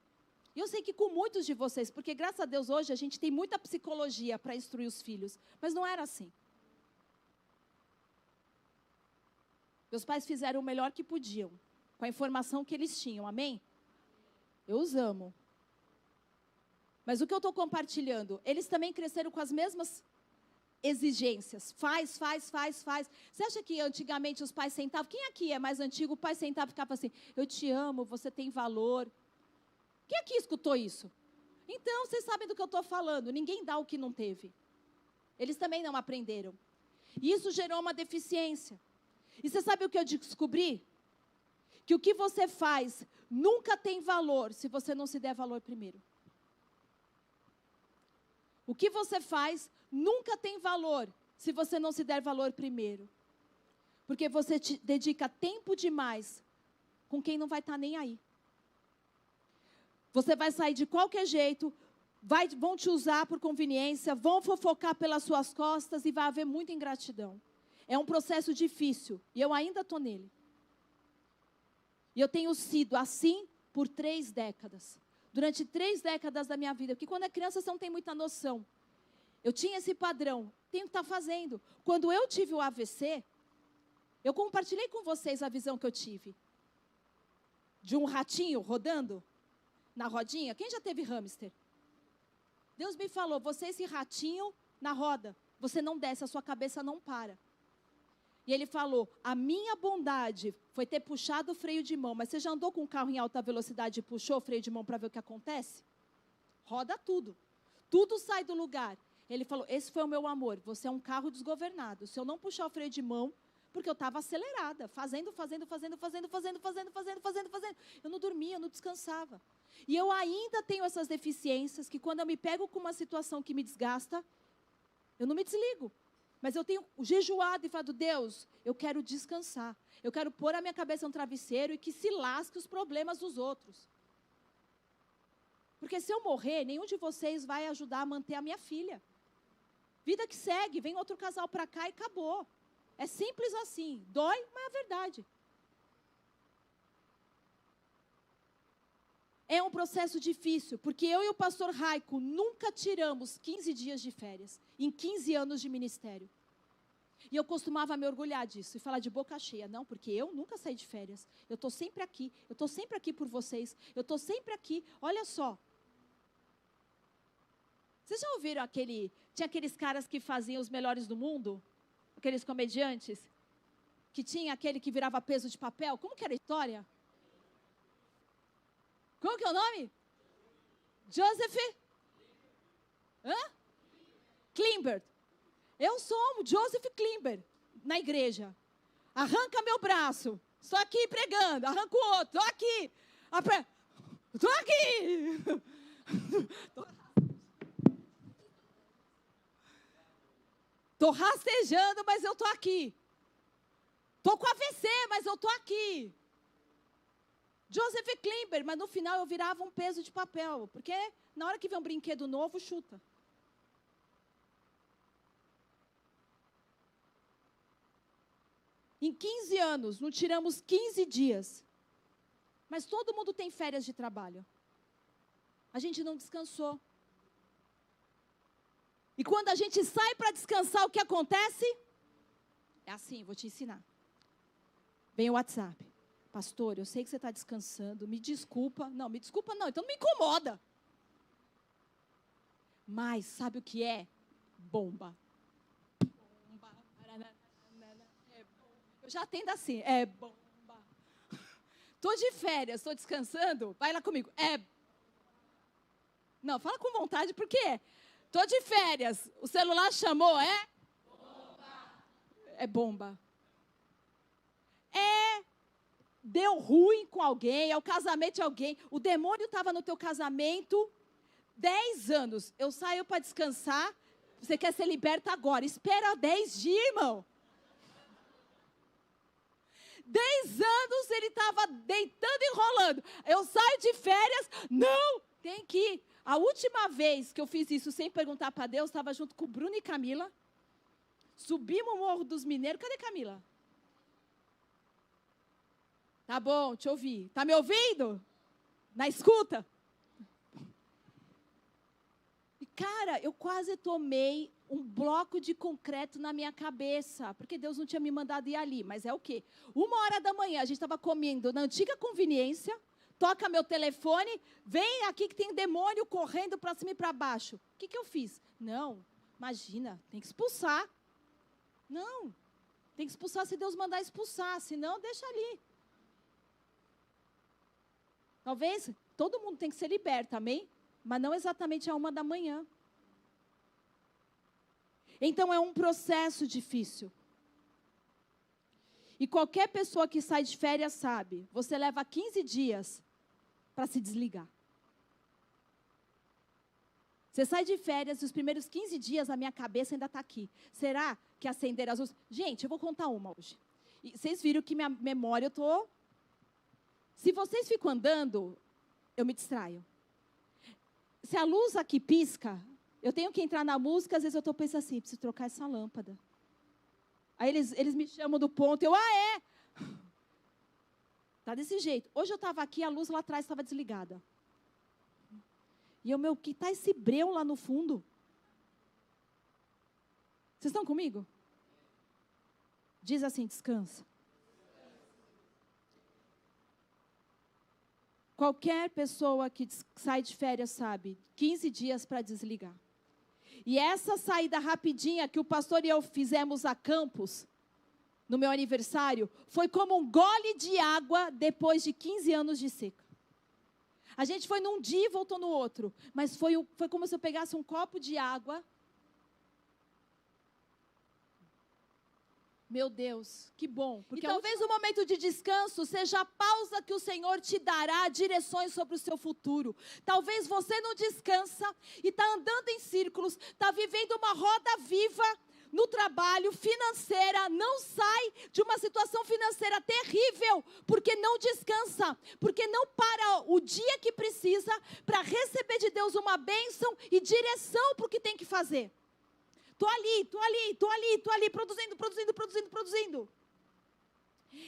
E eu sei que com muitos de vocês, porque graças a Deus hoje a gente tem muita psicologia para instruir os filhos, mas não era assim. Meus pais fizeram o melhor que podiam, com a informação que eles tinham, amém? Eu os amo. Mas o que eu estou compartilhando, eles também cresceram com as mesmas exigências. Faz. Você acha que antigamente os pais sentavam? Quem aqui é mais antigo? O pai sentava e ficava assim, eu te amo, você tem valor. Quem aqui escutou isso? Então, vocês sabem do que eu estou falando. Ninguém dá o que não teve. Eles também não aprenderam. E isso gerou uma deficiência. E você sabe o que eu descobri? Que o que você faz nunca tem valor se você não se der valor primeiro. O que você faz nunca tem valor se você não se der valor primeiro. Porque você te dedica tempo demais com quem não vai estar nem aí. Você vai sair de qualquer jeito, vão te usar por conveniência, vão fofocar pelas suas costas e vai haver muita ingratidão. É um processo difícil e eu ainda estou nele. E eu tenho sido assim por 3 décadas. Durante 3 décadas da minha vida. Porque quando é criança você não tem muita noção. Eu tinha esse padrão. Tenho que estar fazendo. Quando eu tive o AVC, eu compartilhei com vocês a visão que eu tive. De um ratinho rodando na rodinha. Quem já teve hamster? Deus me falou, você esse ratinho na roda. Você não desce, a sua cabeça não para. E ele falou, a minha bondade foi ter puxado o freio de mão. Mas você já andou com um carro em alta velocidade e puxou o freio de mão para ver o que acontece? Roda tudo. Tudo sai do lugar. Ele falou, esse foi o meu amor. Você é um carro desgovernado. Se eu não puxar o freio de mão, porque eu estava acelerada. Fazendo. Eu não dormia, eu não descansava. E eu ainda tenho essas deficiências que quando eu me pego com uma situação que me desgasta, eu não me desligo. Mas eu tenho jejuado e falado, Deus, eu quero descansar. Eu quero pôr a minha cabeça no travesseiro e que se lasque os problemas dos outros. Porque se eu morrer, nenhum de vocês vai ajudar a manter a minha filha. Vida que segue, vem outro casal para cá e acabou. É simples assim. Dói, mas é verdade. É um processo difícil, porque eu e o pastor Raico nunca tiramos 15 dias de férias, em 15 anos de ministério. E eu costumava me orgulhar disso, e falar de boca cheia, não, porque eu nunca saí de férias. Eu estou sempre aqui por vocês, eu estou sempre aqui, olha só. Vocês já ouviram tinha aqueles caras que faziam os melhores do mundo? Aqueles comediantes? Que tinha aquele que virava peso de papel? Como que era a história? Como que é o nome? Joseph? Klimbert. Eu sou um Joseph Klimbert na igreja. Arranca meu braço. Estou aqui pregando. Arranca o outro. Estou aqui. Estou aqui. Estou rastejando, mas eu estou aqui. Estou com AVC, mas eu estou aqui. Joseph Klimbert, mas no final eu virava um peso de papel, porque na hora que vem um brinquedo novo, chuta. Em 15 anos, não tiramos 15 dias. Mas todo mundo tem férias de trabalho. A gente não descansou. E quando a gente sai para descansar, o que acontece? É assim, vou te ensinar. Vem o WhatsApp. Pastor, eu sei que você está descansando, me desculpa. Não, me desculpa não, então não me incomoda. Mas sabe o que é? Bomba. Eu já atendo assim, é bomba. Estou de férias, estou descansando, vai lá comigo. Não, fala com vontade, por quê? Estou de férias, o celular chamou, é? Bomba. É bomba. Deu ruim com alguém, é o casamento de alguém. O demônio estava no teu casamento 10 anos. Eu saio para descansar, você quer ser liberta agora. Espera 10 dias, irmão. 10 anos ele estava deitando e enrolando. Eu saio de férias, não, Tem que ir. A última vez que eu fiz isso sem perguntar para Deus, estava junto com o Bruno e Camila. Subimos o Morro dos Mineiros. Cadê Camila? Tá bom, te ouvi. Tá me ouvindo? Na escuta? E, cara, eu quase tomei um bloco de concreto na minha cabeça, porque Deus não tinha me mandado ir ali. Mas é o quê? 1h da manhã, a gente estava comendo na antiga conveniência, toca meu telefone, vem aqui que tem demônio correndo para cima e para baixo. O que eu fiz? Não, imagina, tem que expulsar. Não, tem que expulsar se Deus mandar expulsar, senão deixa ali. Talvez todo mundo tem que ser liberto, amém? Mas não exatamente a 1 da manhã. Então é um processo difícil. E qualquer pessoa que sai de férias sabe, você leva 15 dias para se desligar. Você sai de férias e os primeiros 15 dias a minha cabeça ainda está aqui. Será que acender as luzes... Gente, eu vou contar uma hoje. E vocês viram que minha memória, eu estou... Se vocês ficam andando, eu me distraio. Se a luz aqui pisca, eu tenho que entrar na música, às vezes eu estou pensando assim, preciso trocar essa lâmpada. Aí eles me chamam do ponto, eu, Tá desse jeito. Hoje eu estava aqui, a luz lá atrás estava desligada. E eu, que tá esse breu lá no fundo? Vocês estão comigo? Diz assim, descansa. Qualquer pessoa que sai de férias sabe, 15 dias para desligar. E essa saída rapidinha que o pastor e eu fizemos a Campos, no meu aniversário, foi como um gole de água depois de 15 anos de seca. A gente foi num dia e voltou no outro. Mas foi como se eu pegasse um copo de água. Meu Deus, que bom. Porque talvez o momento de descanso seja a pausa que o Senhor te dará direções sobre o seu futuro. Talvez você não descansa e está andando em círculos, está vivendo uma roda viva no trabalho, financeira, não sai de uma situação financeira terrível, porque não descansa, porque não para o dia que precisa para receber de Deus uma bênção e direção para o que tem que fazer. Tô ali, produzindo.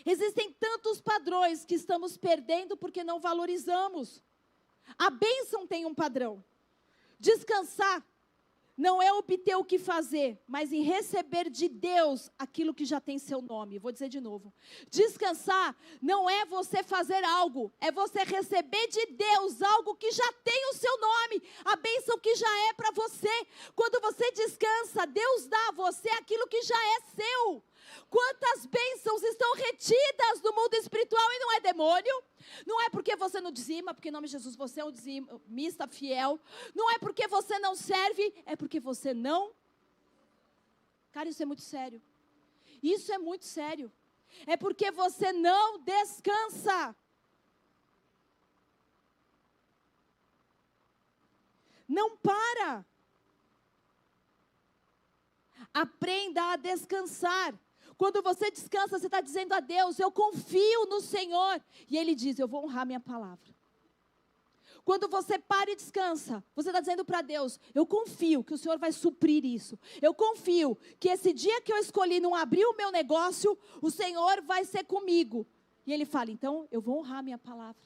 Existem tantos padrões que estamos perdendo porque não valorizamos. A bênção tem um padrão. Descansar não é obter o que fazer, mas em receber de Deus aquilo que já tem seu nome. Vou dizer de novo. Descansar não é você fazer algo, é você receber de Deus algo que já tem o seu nome, a bênção que já é para você. Quando você descansa, Deus dá a você aquilo que já é seu. Quantas bênçãos estão retidas no mundo espiritual e não é demônio? Não é porque você não dizima, porque em nome de Jesus você é um dizimista fiel. Não é porque você não serve, é porque você não... Cara, isso é muito sério. Isso é muito sério. É porque você não descansa. Não para. Aprenda a descansar. Quando você descansa, você está dizendo a Deus, eu confio no Senhor. E Ele diz, eu vou honrar minha palavra. Quando você para e descansa, você está dizendo para Deus, eu confio que o Senhor vai suprir isso. Eu confio que esse dia que eu escolhi não abrir o meu negócio, o Senhor vai ser comigo. E Ele fala, então eu vou honrar minha palavra.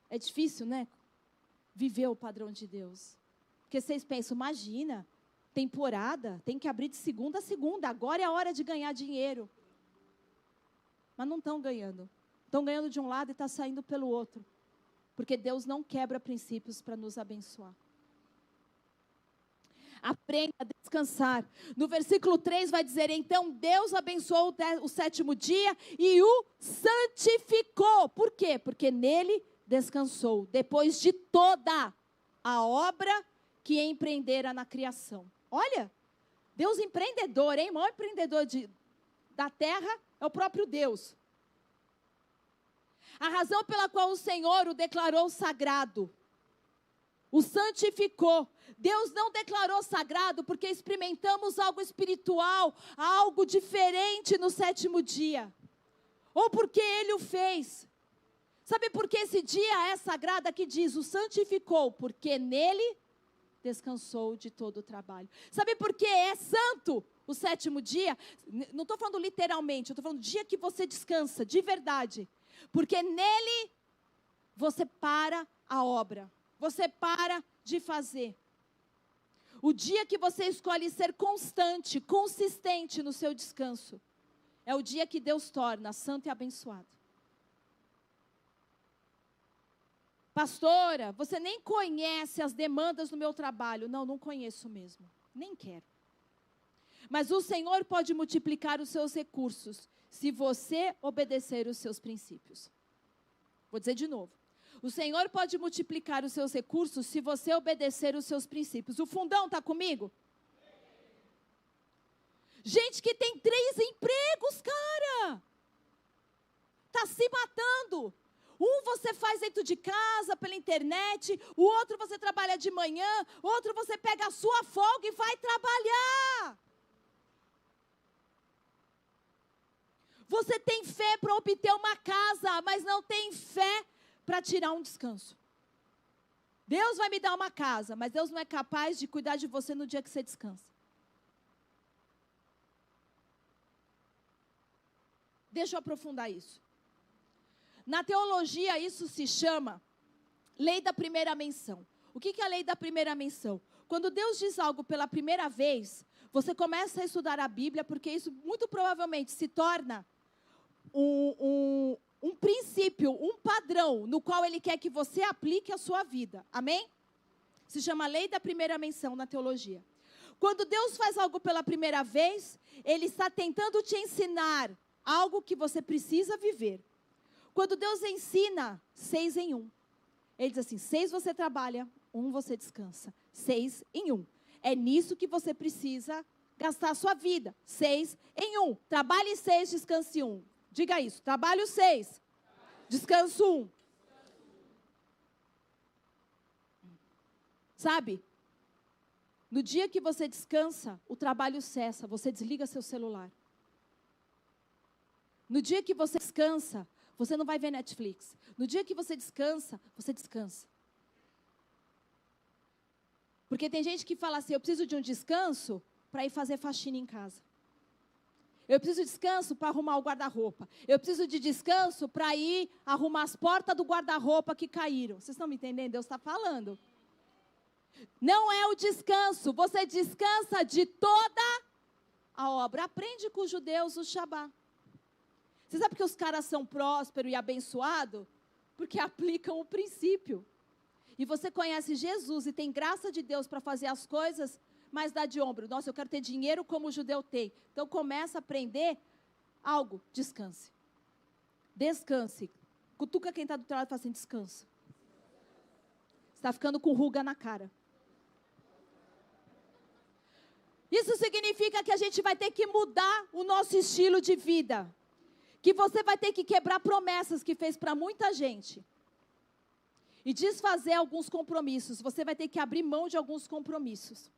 É difícil, né? Viver o padrão de Deus. Porque vocês pensam, imagina... temporada, tem que abrir de segunda a segunda, agora é a hora de ganhar dinheiro. Mas não estão ganhando. Estão ganhando de um lado e estão saindo pelo outro. Porque Deus não quebra princípios para nos abençoar. Aprenda a descansar. No versículo 3 vai dizer, então Deus abençoou o 7º dia e o santificou. Por quê? Porque nele descansou, depois de toda a obra que empreendera na criação. Olha, Deus empreendedor, hein? O maior empreendedor da terra é o próprio Deus. A razão pela qual o Senhor o declarou sagrado, o santificou. Deus não declarou sagrado porque experimentamos algo espiritual, algo diferente no 7º dia. Ou porque Ele o fez. Sabe por que esse dia é sagrado? Aqui diz, o santificou, porque nele descansou de todo o trabalho. Sabe por que é santo o sétimo dia? Não estou falando literalmente, eu estou falando dia que você descansa, de verdade. Porque nele você para a obra, você para de fazer. O dia que você escolhe ser constante, consistente no seu descanso, é o dia que Deus torna santo e abençoado. Pastora, você nem conhece as demandas do meu trabalho. Não, não conheço mesmo. Nem quero. Mas o Senhor pode multiplicar os seus recursos se você obedecer os seus princípios. Vou dizer de novo. O Senhor pode multiplicar os seus recursos se você obedecer os seus princípios. O fundão está comigo? Gente que tem 3 empregos, cara. Está se matando. Um você faz dentro de casa, pela internet, o outro você trabalha de manhã, outro você pega a sua folga e vai trabalhar. Você tem fé para obter uma casa, mas não tem fé para tirar um descanso. Deus vai me dar uma casa, mas Deus não é capaz de cuidar de você no dia que você descansa. Deixa eu aprofundar isso. Na teologia, isso se chama lei da primeira menção. O que é a lei da primeira menção? Quando Deus diz algo pela primeira vez, você começa a estudar a Bíblia, porque isso muito provavelmente se torna um princípio, um padrão, no qual Ele quer que você aplique a sua vida. Amém? Se chama lei da primeira menção na teologia. Quando Deus faz algo pela primeira vez, Ele está tentando te ensinar algo que você precisa viver. Quando Deus ensina, 6 em 1. Ele diz assim, 6 você trabalha, 1 você descansa. 6 em 1. É nisso que você precisa gastar a sua vida. 6 em 1. Trabalhe 6, descanse 1. Diga isso, trabalho 6, descanso 1. Sabe? No dia que você descansa, o trabalho cessa, você desliga seu celular. No dia que você descansa, você não vai ver Netflix. No dia que você descansa, você descansa. Porque tem gente que fala assim, eu preciso de um descanso para ir fazer faxina em casa. Eu preciso de descanso para arrumar o guarda-roupa. Eu preciso de descanso para ir arrumar as portas do guarda-roupa que caíram. Vocês estão me entendendo? Deus está falando. Não é o descanso. Você descansa de toda a obra. Aprende com os judeus o Shabá. Você sabe que os caras são prósperos e abençoados? Porque aplicam o princípio. E você conhece Jesus e tem graça de Deus para fazer as coisas, mas dá de ombro. Nossa, eu quero ter dinheiro como o judeu tem. Então começa a aprender algo. Descanse. Descanse. Cutuca quem está do teu lado e fala assim, descansa. Você está ficando com ruga na cara. Isso significa que a gente vai ter que mudar o nosso estilo de vida. Que você vai ter que quebrar promessas que fez para muita gente. E desfazer alguns compromissos. Você vai ter que abrir mão de alguns compromissos.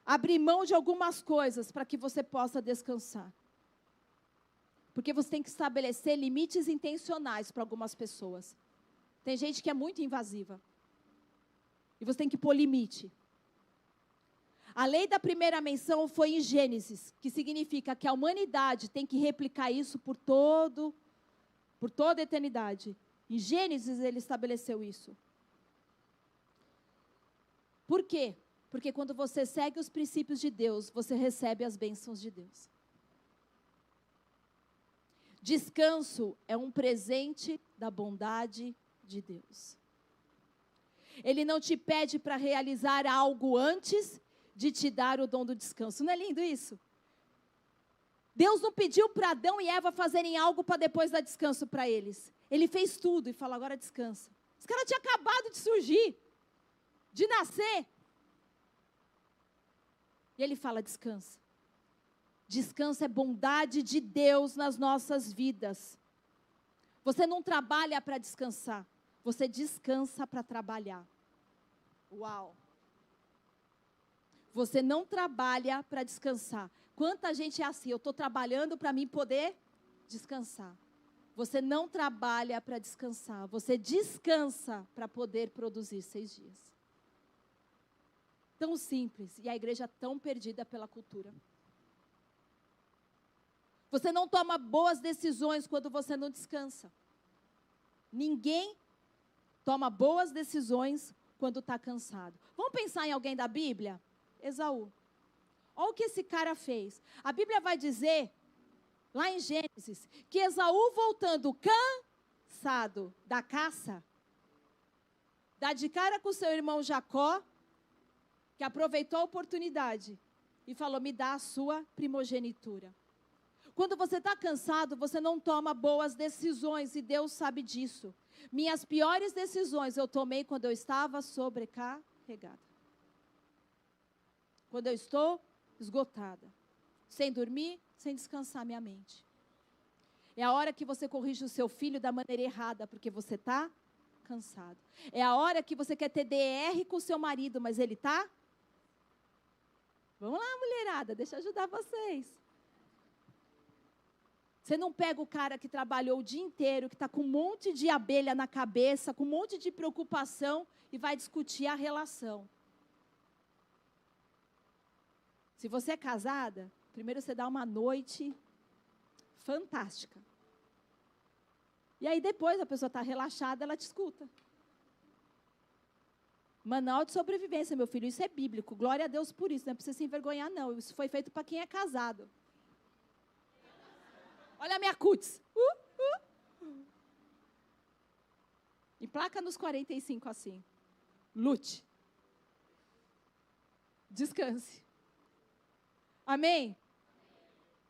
Abrir mão de algumas coisas para que você possa descansar. Porque você tem que estabelecer limites intencionais para algumas pessoas. Tem gente que é muito invasiva. E você tem que pôr limite. A lei da primeira menção foi em Gênesis, que significa que a humanidade tem que replicar isso por toda a eternidade. Em Gênesis ele estabeleceu isso. Por quê? Porque quando você segue os princípios de Deus, você recebe as bênçãos de Deus. Descanso é um presente da bondade de Deus. Ele não te pede para realizar algo antes de te dar o dom do descanso. Não é lindo isso? Deus não pediu para Adão e Eva fazerem algo para depois dar descanso para eles. Ele fez tudo e falou, agora descansa. Os caras tinham acabado de surgir, de nascer. E ele fala, descansa. Descanso é bondade de Deus nas nossas vidas. Você não trabalha para descansar. Você descansa para trabalhar. Uau! Você não trabalha para descansar. Quanta gente é assim, eu estou trabalhando para mim poder descansar. Você não trabalha para descansar, você descansa para poder produzir 6 dias. Tão simples, e a igreja tão perdida pela cultura. Você não toma boas decisões quando você não descansa. Ninguém toma boas decisões quando está cansado. Vamos pensar em alguém da Bíblia? Esaú. Olha o que esse cara fez. A Bíblia vai dizer, lá em Gênesis, que Esaú voltando cansado da caça, dá de cara com seu irmão Jacó, que aproveitou a oportunidade e falou, me dá a sua primogenitura. Quando você está cansado, você não toma boas decisões e Deus sabe disso. Minhas piores decisões eu tomei quando eu estava sobrecarregada. Quando eu estou esgotada, sem dormir, sem descansar minha mente. É a hora que você corrige o seu filho da maneira errada, porque você está cansado. É a hora que você quer ter DR com o seu marido, mas ele está... Vamos lá, mulherada, deixa eu ajudar vocês. Você não pega o cara que trabalhou o dia inteiro, que está com um monte de abelha na cabeça, com um monte de preocupação, e vai discutir a relação. Se você é casada, primeiro você dá uma noite fantástica. E aí depois a pessoa está relaxada, ela te escuta. Manual de sobrevivência, meu filho, isso é bíblico. Glória a Deus por isso, não é para você se envergonhar, não. Isso foi feito para quem é casado. Olha a minha cutis. Emplaca nos 45 assim. Lute. Descanse. Amém?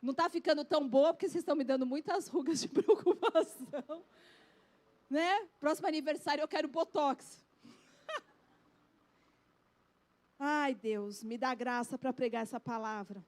Não está ficando tão boa, porque vocês estão me dando muitas rugas de preocupação. Né? Próximo aniversário eu quero botox. Ai, Deus, me dá graça para pregar essa palavra.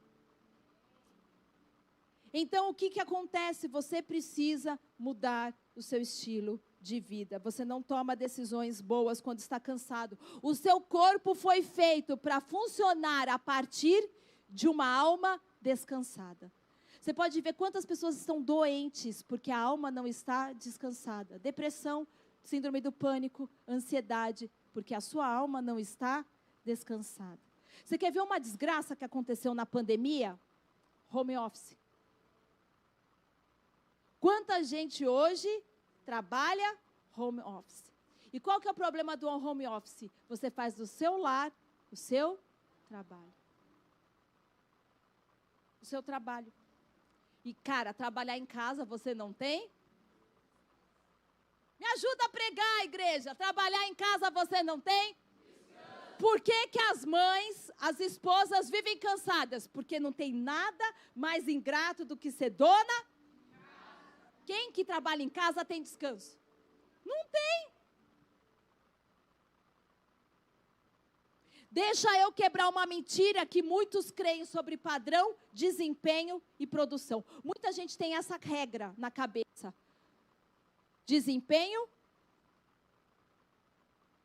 Então, o que acontece? Você precisa mudar o seu estilo de vida. Você não toma decisões boas quando está cansado. O seu corpo foi feito para funcionar a partir de uma alma descansada. Você pode ver quantas pessoas estão doentes porque a alma não está descansada. Depressão, síndrome do pânico, ansiedade, porque a sua alma não está descansada. Você quer ver uma desgraça que aconteceu na pandemia? Home office. Quanta gente hoje trabalha home office. E qual que é o problema do home office? Você faz do seu lar o seu trabalho. O seu trabalho. E, cara, trabalhar em casa você não tem? Me ajuda a pregar, igreja. Trabalhar em casa você não tem? Por que que as mães, as esposas vivem cansadas? Porque não tem nada mais ingrato do que ser dona. Quem que trabalha em casa tem descanso? Não tem. Deixa eu quebrar uma mentira que muitos creem sobre padrão, desempenho e produção. Muita gente tem essa regra na cabeça. Desempenho,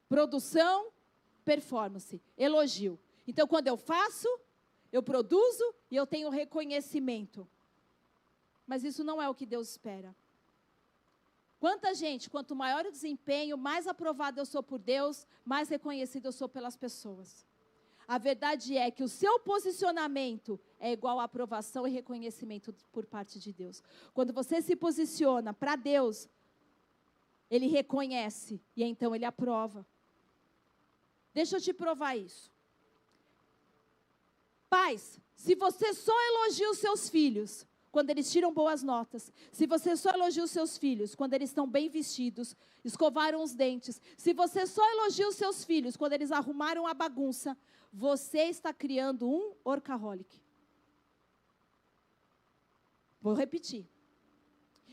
produção, performance, elogio. Então, quando eu faço, eu produzo e eu tenho reconhecimento. Mas isso não é o que Deus espera. Quanto maior o desempenho, mais aprovado eu sou por Deus, mais reconhecido eu sou pelas pessoas. A verdade é que o seu posicionamento é igual a aprovação e reconhecimento por parte de Deus. Quando você se posiciona para Deus, Ele reconhece e então Ele aprova. Deixa eu te provar isso. Pais, se você só elogia os seus filhos quando eles tiram boas notas, se você só elogia os seus filhos quando eles estão bem vestidos, escovaram os dentes, se você só elogia os seus filhos quando eles arrumaram a bagunça, você está criando um workaholic. Vou repetir.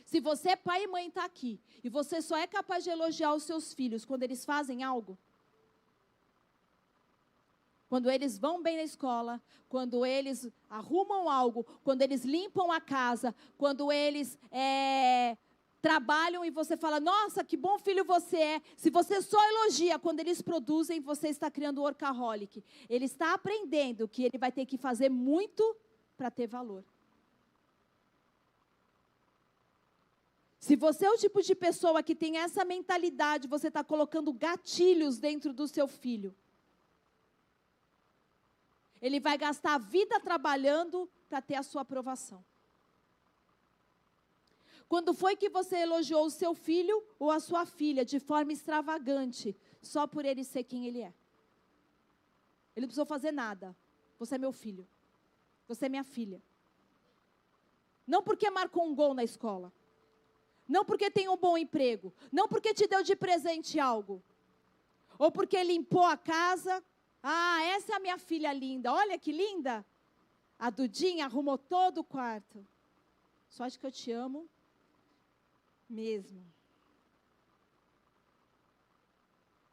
Se você é pai e mãe e está aqui, e você só é capaz de elogiar os seus filhos quando eles fazem algo, quando eles vão bem na escola, quando eles arrumam algo, quando eles limpam a casa, quando eles trabalham e você fala, nossa, que bom filho você é. Se você só elogia quando eles produzem, você está criando um workaholic. Ele está aprendendo que ele vai ter que fazer muito para ter valor. Se você é o tipo de pessoa que tem essa mentalidade, você está colocando gatilhos dentro do seu filho. Ele vai gastar a vida trabalhando para ter a sua aprovação. Quando foi que você elogiou o seu filho ou a sua filha de forma extravagante, só por ele ser quem ele é? Ele não precisou fazer nada. Você é meu filho. Você é minha filha. Não porque marcou um gol na escola. Não porque tem um bom emprego. Não porque te deu de presente algo. Ou porque limpou a casa. Ah, essa é a minha filha linda. Olha que linda. A Dudinha arrumou todo o quarto. Só acho que eu te amo mesmo.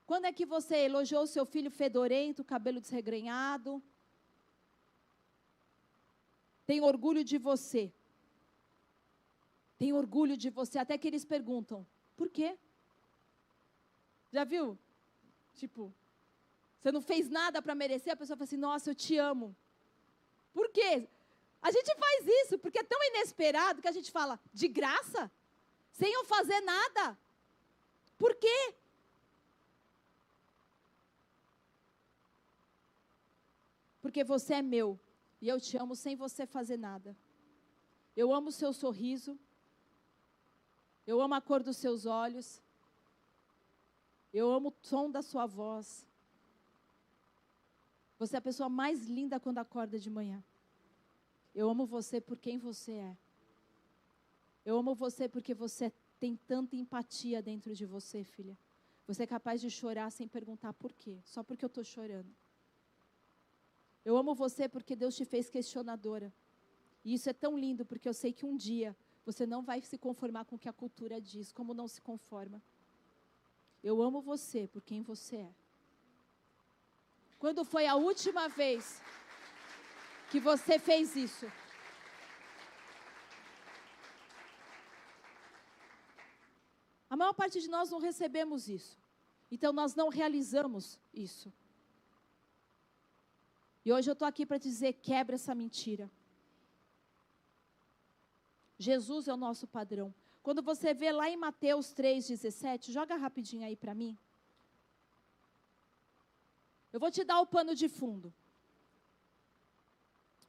Quando é que você elogiou o seu filho fedorento, cabelo desregrenhado? Tem orgulho de você. Tem orgulho de você. Até que eles perguntam, por quê? Já viu? Tipo, você não fez nada para merecer, a pessoa fala assim, nossa, eu te amo. Por quê? A gente faz isso, porque é tão inesperado que a gente fala, de graça? Sem eu fazer nada? Por quê? Porque você é meu, e eu te amo sem você fazer nada. Eu amo o seu sorriso, eu amo a cor dos seus olhos, eu amo o som da sua voz. Você é a pessoa mais linda quando acorda de manhã. Eu amo você por quem você é. Eu amo você porque você tem tanta empatia dentro de você, filha. Você é capaz de chorar sem perguntar por quê, só porque eu estou chorando. Eu amo você porque Deus te fez questionadora. E isso é tão lindo, porque eu sei que um dia você não vai se conformar com o que a cultura diz, como não se conforma. Eu amo você por quem você é. Quando foi a última vez que você fez isso? A maior parte de nós não recebemos isso. Então nós não realizamos isso. E hoje eu estou aqui para te dizer, quebra essa mentira. Jesus é o nosso padrão. Quando você vê lá em Mateus 3,17, joga rapidinho aí para mim. Eu vou te dar o pano de fundo.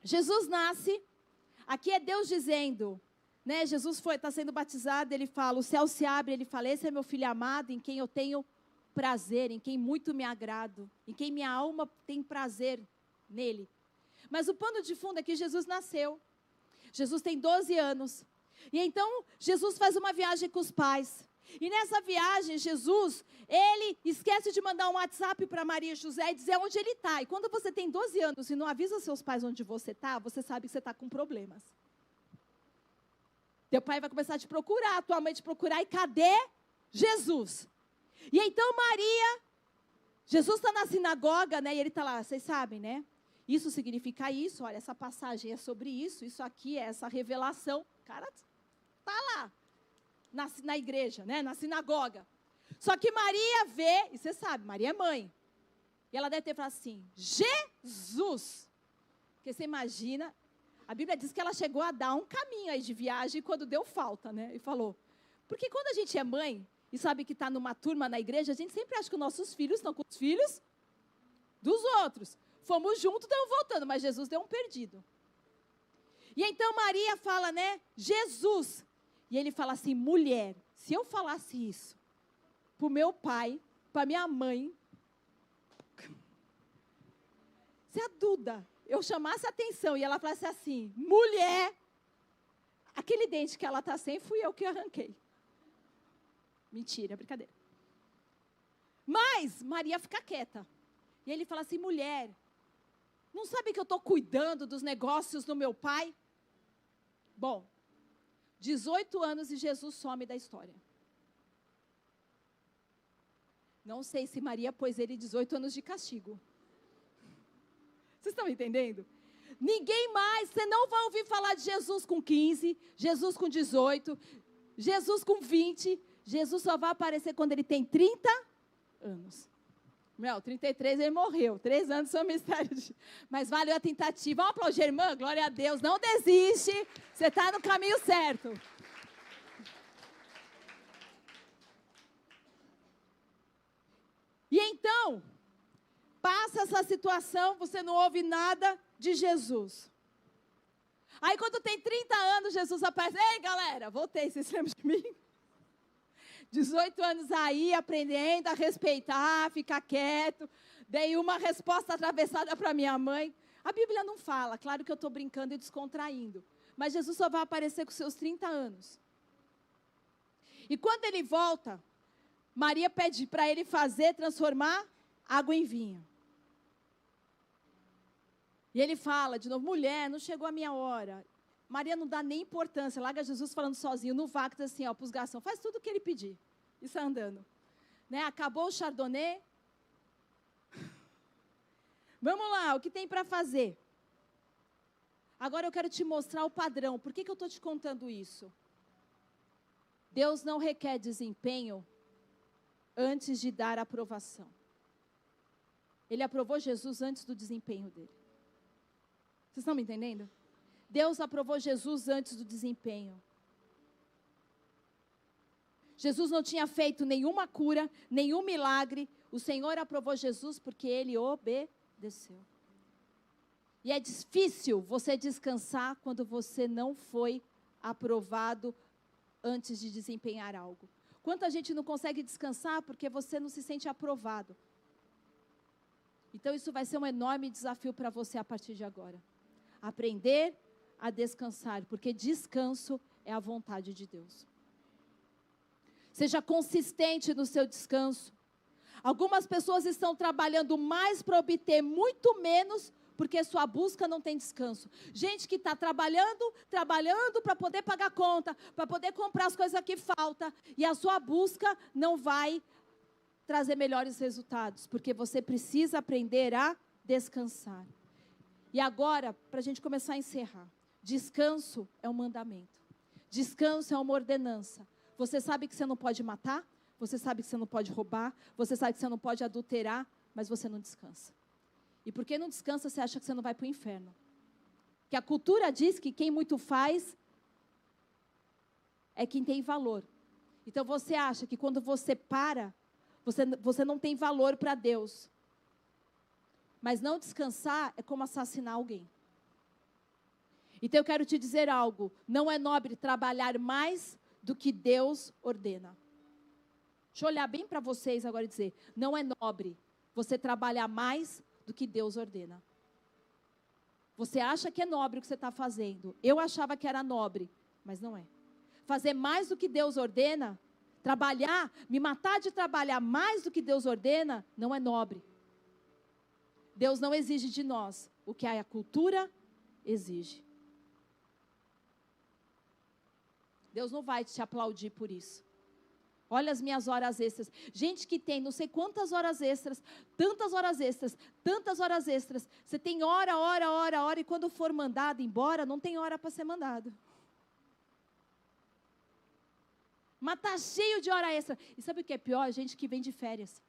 Jesus nasce, aqui é Deus dizendo, né? Jesus está sendo batizado, ele fala, o céu se abre, ele fala, esse é meu filho amado, em quem eu tenho prazer, em quem muito me agrado, em quem minha alma tem prazer nele. Mas o pano de fundo é que Jesus nasceu. Jesus tem 12 anos. E então, Jesus faz uma viagem com os pais. E nessa viagem, Jesus, ele esquece de mandar um WhatsApp para Maria e José e dizer onde ele está. E quando você tem 12 anos e não avisa seus pais onde você está, você sabe que você está com problemas. Teu pai vai começar a te procurar, tua mãe te procurar, e cadê Jesus? E então Jesus está na sinagoga, né? E ele está lá, vocês sabem, né? Isso significa isso, olha, essa passagem é sobre isso aqui é essa revelação. O cara está lá, na igreja, né? Na sinagoga. Só que Maria vê, e você sabe, Maria é mãe. E ela deve ter falado assim, Jesus! Porque você imagina, a Bíblia diz que ela chegou a dar um caminho aí de viagem quando deu falta, né? E falou, porque quando a gente é mãe e sabe que está numa turma na igreja, a gente sempre acha que os nossos filhos estão com os filhos dos outros. Fomos juntos, estamos voltando, mas Jesus deu um perdido. E então Maria fala, né, Jesus. E ele fala assim, mulher, se eu falasse isso para o meu pai, para minha mãe, se a Duda, eu chamasse a atenção e ela falasse assim, mulher, aquele dente que ela está sem, fui eu que arranquei. Mentira, brincadeira. Mas Maria fica quieta. E ele fala assim, mulher, não sabe que eu estou cuidando dos negócios do meu pai? Bom, 18 anos e Jesus some da história. Não sei se Maria pôs ele 18 anos de castigo. Vocês estão entendendo? Ninguém mais, você não vai ouvir falar de Jesus com 15, Jesus com 18, Jesus com 20. Jesus só vai aparecer quando ele tem 30 anos. 33 ele morreu. 3 anos são mistério. Mas valeu a tentativa. Vamos aplaudir, irmã? Glória a Deus. Não desiste. Você está no caminho certo. passa essa situação, você não ouve nada de Jesus. Aí quando tem 30 anos, Jesus aparece. Ei, galera, voltei, vocês lembram de mim? 18 anos aí, aprendendo a respeitar, ficar quieto. Dei uma resposta atravessada para minha mãe. A Bíblia não fala, claro que eu estou brincando e descontraindo. Mas Jesus só vai aparecer com seus 30 anos. E quando ele volta, Maria pede para ele transformar água em vinho. E ele fala de novo, mulher, não chegou a minha hora. Maria não dá nem importância, larga Jesus falando sozinho, no vácuo, diz assim, ó, para os garçons, faz tudo o que ele pedir. E sai andando. Né? Acabou o chardonnay. Vamos lá, o que tem para fazer? Agora eu quero te mostrar o padrão. Por que eu estou te contando isso? Deus não requer desempenho antes de dar aprovação. Ele aprovou Jesus antes do desempenho dele. Vocês estão me entendendo? Deus aprovou Jesus antes do desempenho. Jesus não tinha feito nenhuma cura, nenhum milagre. O Senhor aprovou Jesus porque ele obedeceu. E é difícil você descansar quando você não foi aprovado antes de desempenhar algo. Quanta gente não consegue descansar porque você não se sente aprovado. Então isso vai ser um enorme desafio para você a partir de agora. Aprender a descansar, porque descanso é a vontade de Deus. Seja consistente no seu descanso. Algumas pessoas estão trabalhando mais para obter muito menos, porque sua busca não tem descanso. Gente que está trabalhando para poder pagar conta, para poder comprar as coisas que faltam, e a sua busca não vai trazer melhores resultados, porque você precisa aprender a descansar. E agora, para a gente começar a encerrar, descanso é um mandamento. Descanso é uma ordenança. Você sabe que você não pode matar, você sabe que você não pode roubar, você sabe que você não pode adulterar, mas você não descansa. E porque não descansa, você acha que você não vai para o inferno. Que a cultura diz que quem muito faz é quem tem valor. Então você acha que quando você para, você não tem valor para Deus. Mas não descansar é como assassinar alguém. Então eu quero te dizer algo. Não é nobre trabalhar mais do que Deus ordena. Deixa eu olhar bem para vocês agora e dizer. Não é nobre você trabalhar mais do que Deus ordena. Você acha que é nobre o que você está fazendo. Eu achava que era nobre, mas não é. Fazer mais do que Deus ordena, trabalhar, me matar de trabalhar mais do que Deus ordena, não é nobre. Deus não exige de nós o que a cultura exige. Deus não vai te aplaudir por isso. Olha as minhas horas extras. Gente que tem não sei quantas horas extras, tantas horas extras, tantas horas extras. Você tem hora, e quando for mandado embora, não tem hora para ser mandado. Mas está cheio de hora extra. E sabe o que é pior? Gente que vem de férias.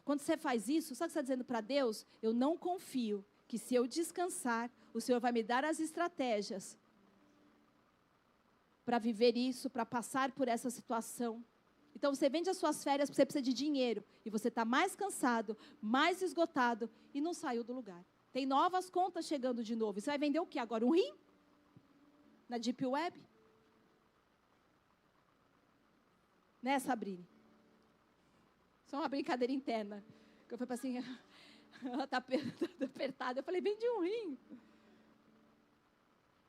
Quando você faz isso, sabe o que você está dizendo para Deus? Eu não confio que se eu descansar, o Senhor vai me dar as estratégias para viver isso, para passar por essa situação. Então você vende as suas férias porque você precisa de dinheiro. E você está mais cansado, mais esgotado e não saiu do lugar. Tem novas contas chegando de novo. E você vai vender o quê agora? Um rim? Na Deep Web? Né, Sabrine? Só uma brincadeira interna. Que eu falei assim, ela está apertada. Eu falei, vende um rim.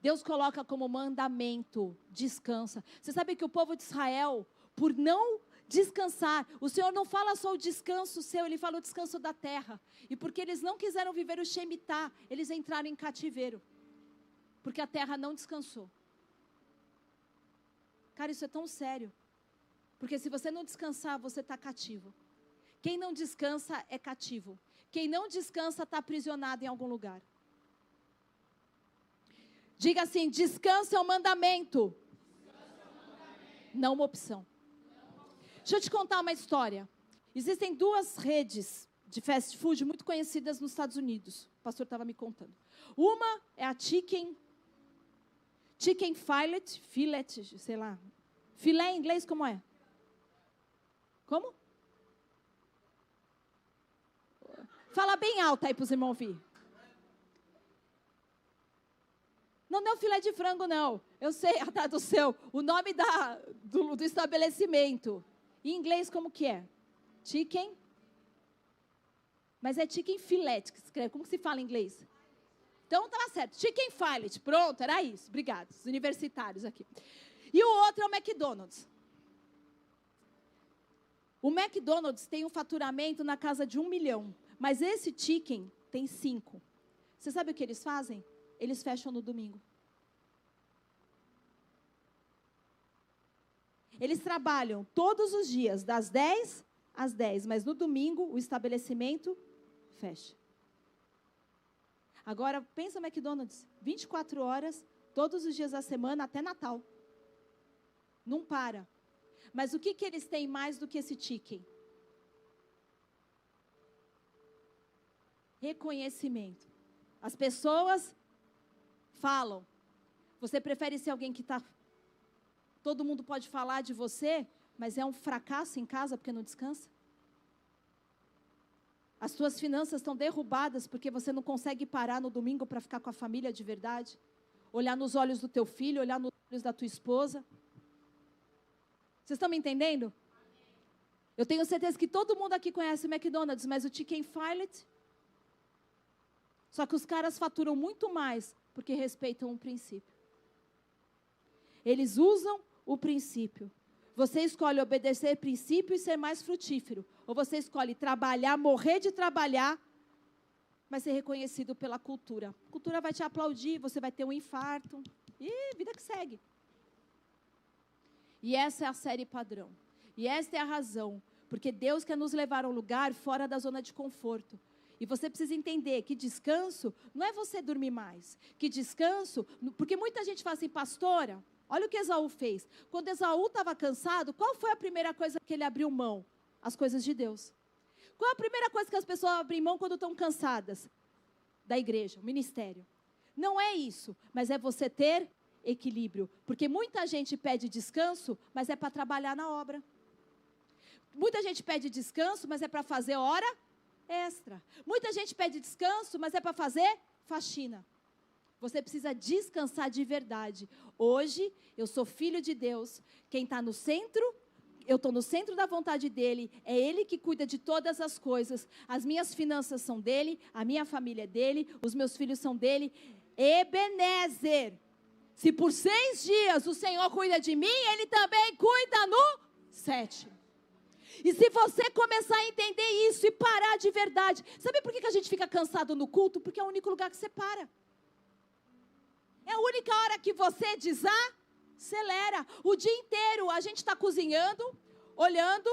Deus coloca como mandamento, descansa. Você sabe que o povo de Israel, por não descansar, o Senhor não fala só o descanso seu, Ele fala o descanso da terra. E porque eles não quiseram viver o Shemitah, eles entraram em cativeiro. Porque a terra não descansou. Cara, isso é tão sério. Porque se você não descansar, você está cativo. Quem não descansa é cativo. Quem não descansa está aprisionado em algum lugar. Diga assim, descanso é um mandamento. Não uma opção. Deixa eu te contar uma história. Existem duas redes de fast food muito conhecidas nos Estados Unidos. O pastor estava me contando. Uma é a Chicken Fillet, sei lá. Filé em inglês como é? Como? Fala bem alto aí para os irmãos ouvir. Não é o filé de frango, não. Eu sei a tradução. O nome do estabelecimento. Em inglês, como que é? Chicken? Mas é chicken fillet que se escreve. Como que se fala em inglês? Então, estava certo. Chicken fillet. Pronto, era isso. Obrigado. Os universitários aqui. E o outro é o McDonald's. O McDonald's tem um faturamento na casa de 1 milhão. Mas esse chicken tem 5. Você sabe o que eles fazem? Eles fecham no domingo. Eles trabalham todos os dias, das 10 às 10. Mas no domingo, o estabelecimento fecha. Agora, pensa no McDonald's. 24 horas, todos os dias da semana, até Natal. Não para. Mas o que eles têm mais do que esse chicken? Reconhecimento. As pessoas falam. Você prefere ser alguém que está... Todo mundo pode falar de você, mas é um fracasso em casa porque não descansa? As suas finanças estão derrubadas porque você não consegue parar no domingo para ficar com a família de verdade? Olhar nos olhos do teu filho, olhar nos olhos da tua esposa? Vocês estão me entendendo? Eu tenho certeza que todo mundo aqui conhece o McDonald's, mas o Chicken Fillet... Só que os caras faturam muito mais porque respeitam um princípio. Eles usam o princípio. Você escolhe obedecer princípio e ser mais frutífero. Ou você escolhe trabalhar, morrer de trabalhar, mas ser reconhecido pela cultura. A cultura vai te aplaudir, você vai ter um infarto. E vida que segue. E essa é a série padrão. E esta é a razão. Porque Deus quer nos levar a um lugar fora da zona de conforto. E você precisa entender que descanso não é você dormir mais. Que descanso, porque muita gente fala assim, pastora, olha o que Esaú fez. Quando Esaú estava cansado, qual foi a primeira coisa que ele abriu mão? As coisas de Deus. Qual a primeira coisa que as pessoas abrem mão quando estão cansadas? Da igreja, o ministério. Não é isso, mas é você ter equilíbrio. Porque muita gente pede descanso, mas é para trabalhar na obra. Muita gente pede descanso, mas é para fazer hora extra. Muita gente pede descanso, mas é para fazer faxina. Você precisa descansar de verdade. Hoje, eu sou filho de Deus. Quem está no centro, eu estou no centro da vontade dEle. É Ele que cuida de todas as coisas. As minhas finanças são dEle, a minha família é dEle, os meus filhos são dEle. Ebenezer. Se por 6 dias o Senhor cuida de mim, Ele também cuida no 7. E se você começar a entender isso e parar de verdade, sabe por que a gente fica cansado no culto? Porque é o único lugar que você para. É a única hora que você desacelera. O dia inteiro a gente está cozinhando, olhando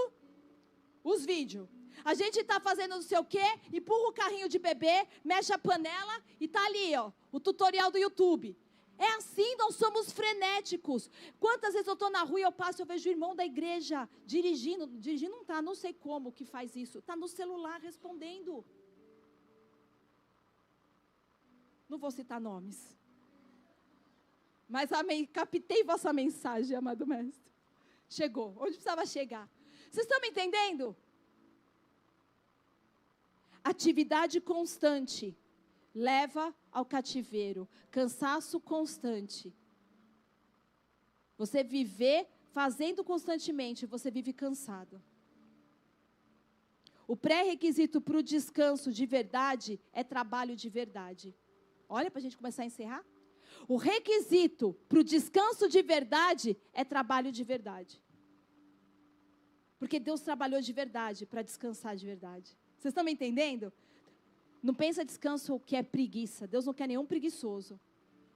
os vídeos. A gente está fazendo não sei o quê, empurra o carrinho de bebê, mexe a panela e está ali, ó, o tutorial do YouTube. É assim, nós somos frenéticos. Quantas vezes eu estou na rua e eu passo, eu vejo o irmão da igreja dirigindo não está, não sei como que faz isso, está no celular respondendo. Não vou citar nomes. Mas captei vossa mensagem, amado mestre. Chegou, onde precisava chegar. Vocês estão me entendendo? Atividade constante leva ao cativeiro. Cansaço constante. Você viver fazendo constantemente, você vive cansado. O pré-requisito para o descanso de verdade é trabalho de verdade. Olha, para a gente começar a encerrar. O requisito para o descanso de verdade é trabalho de verdade. Porque Deus trabalhou de verdade para descansar de verdade. Vocês estão me entendendo? Não pensa descanso que é preguiça. Deus não quer nenhum preguiçoso.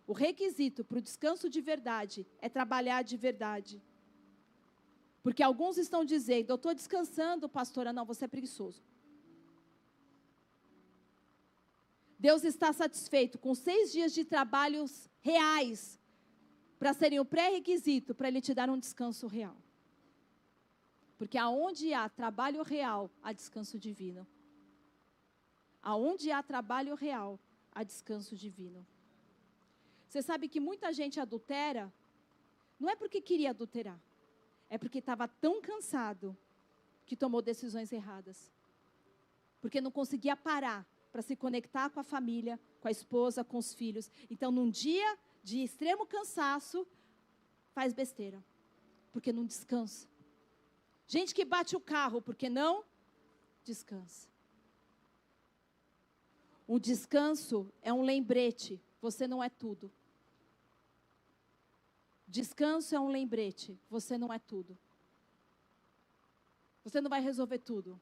O requisito para o descanso de verdade é trabalhar de verdade. Porque alguns estão dizendo, eu estou descansando, pastora. Não, você é preguiçoso. Deus está satisfeito com 6 dias de trabalhos reais para serem o pré-requisito para Ele te dar um descanso real. Porque aonde há trabalho real, há descanso divino. Aonde há trabalho real, há descanso divino. Você sabe que muita gente adultera, não é porque queria adulterar, é porque estava tão cansado que tomou decisões erradas. porque não conseguia parar para se conectar com a família, com a esposa, com os filhos. Então, num dia de extremo cansaço, faz besteira, porque não descansa. Gente que bate o carro porque não descansa. O descanso é um lembrete, você não é tudo. Descanso é um lembrete, você não é tudo. Você não vai resolver tudo.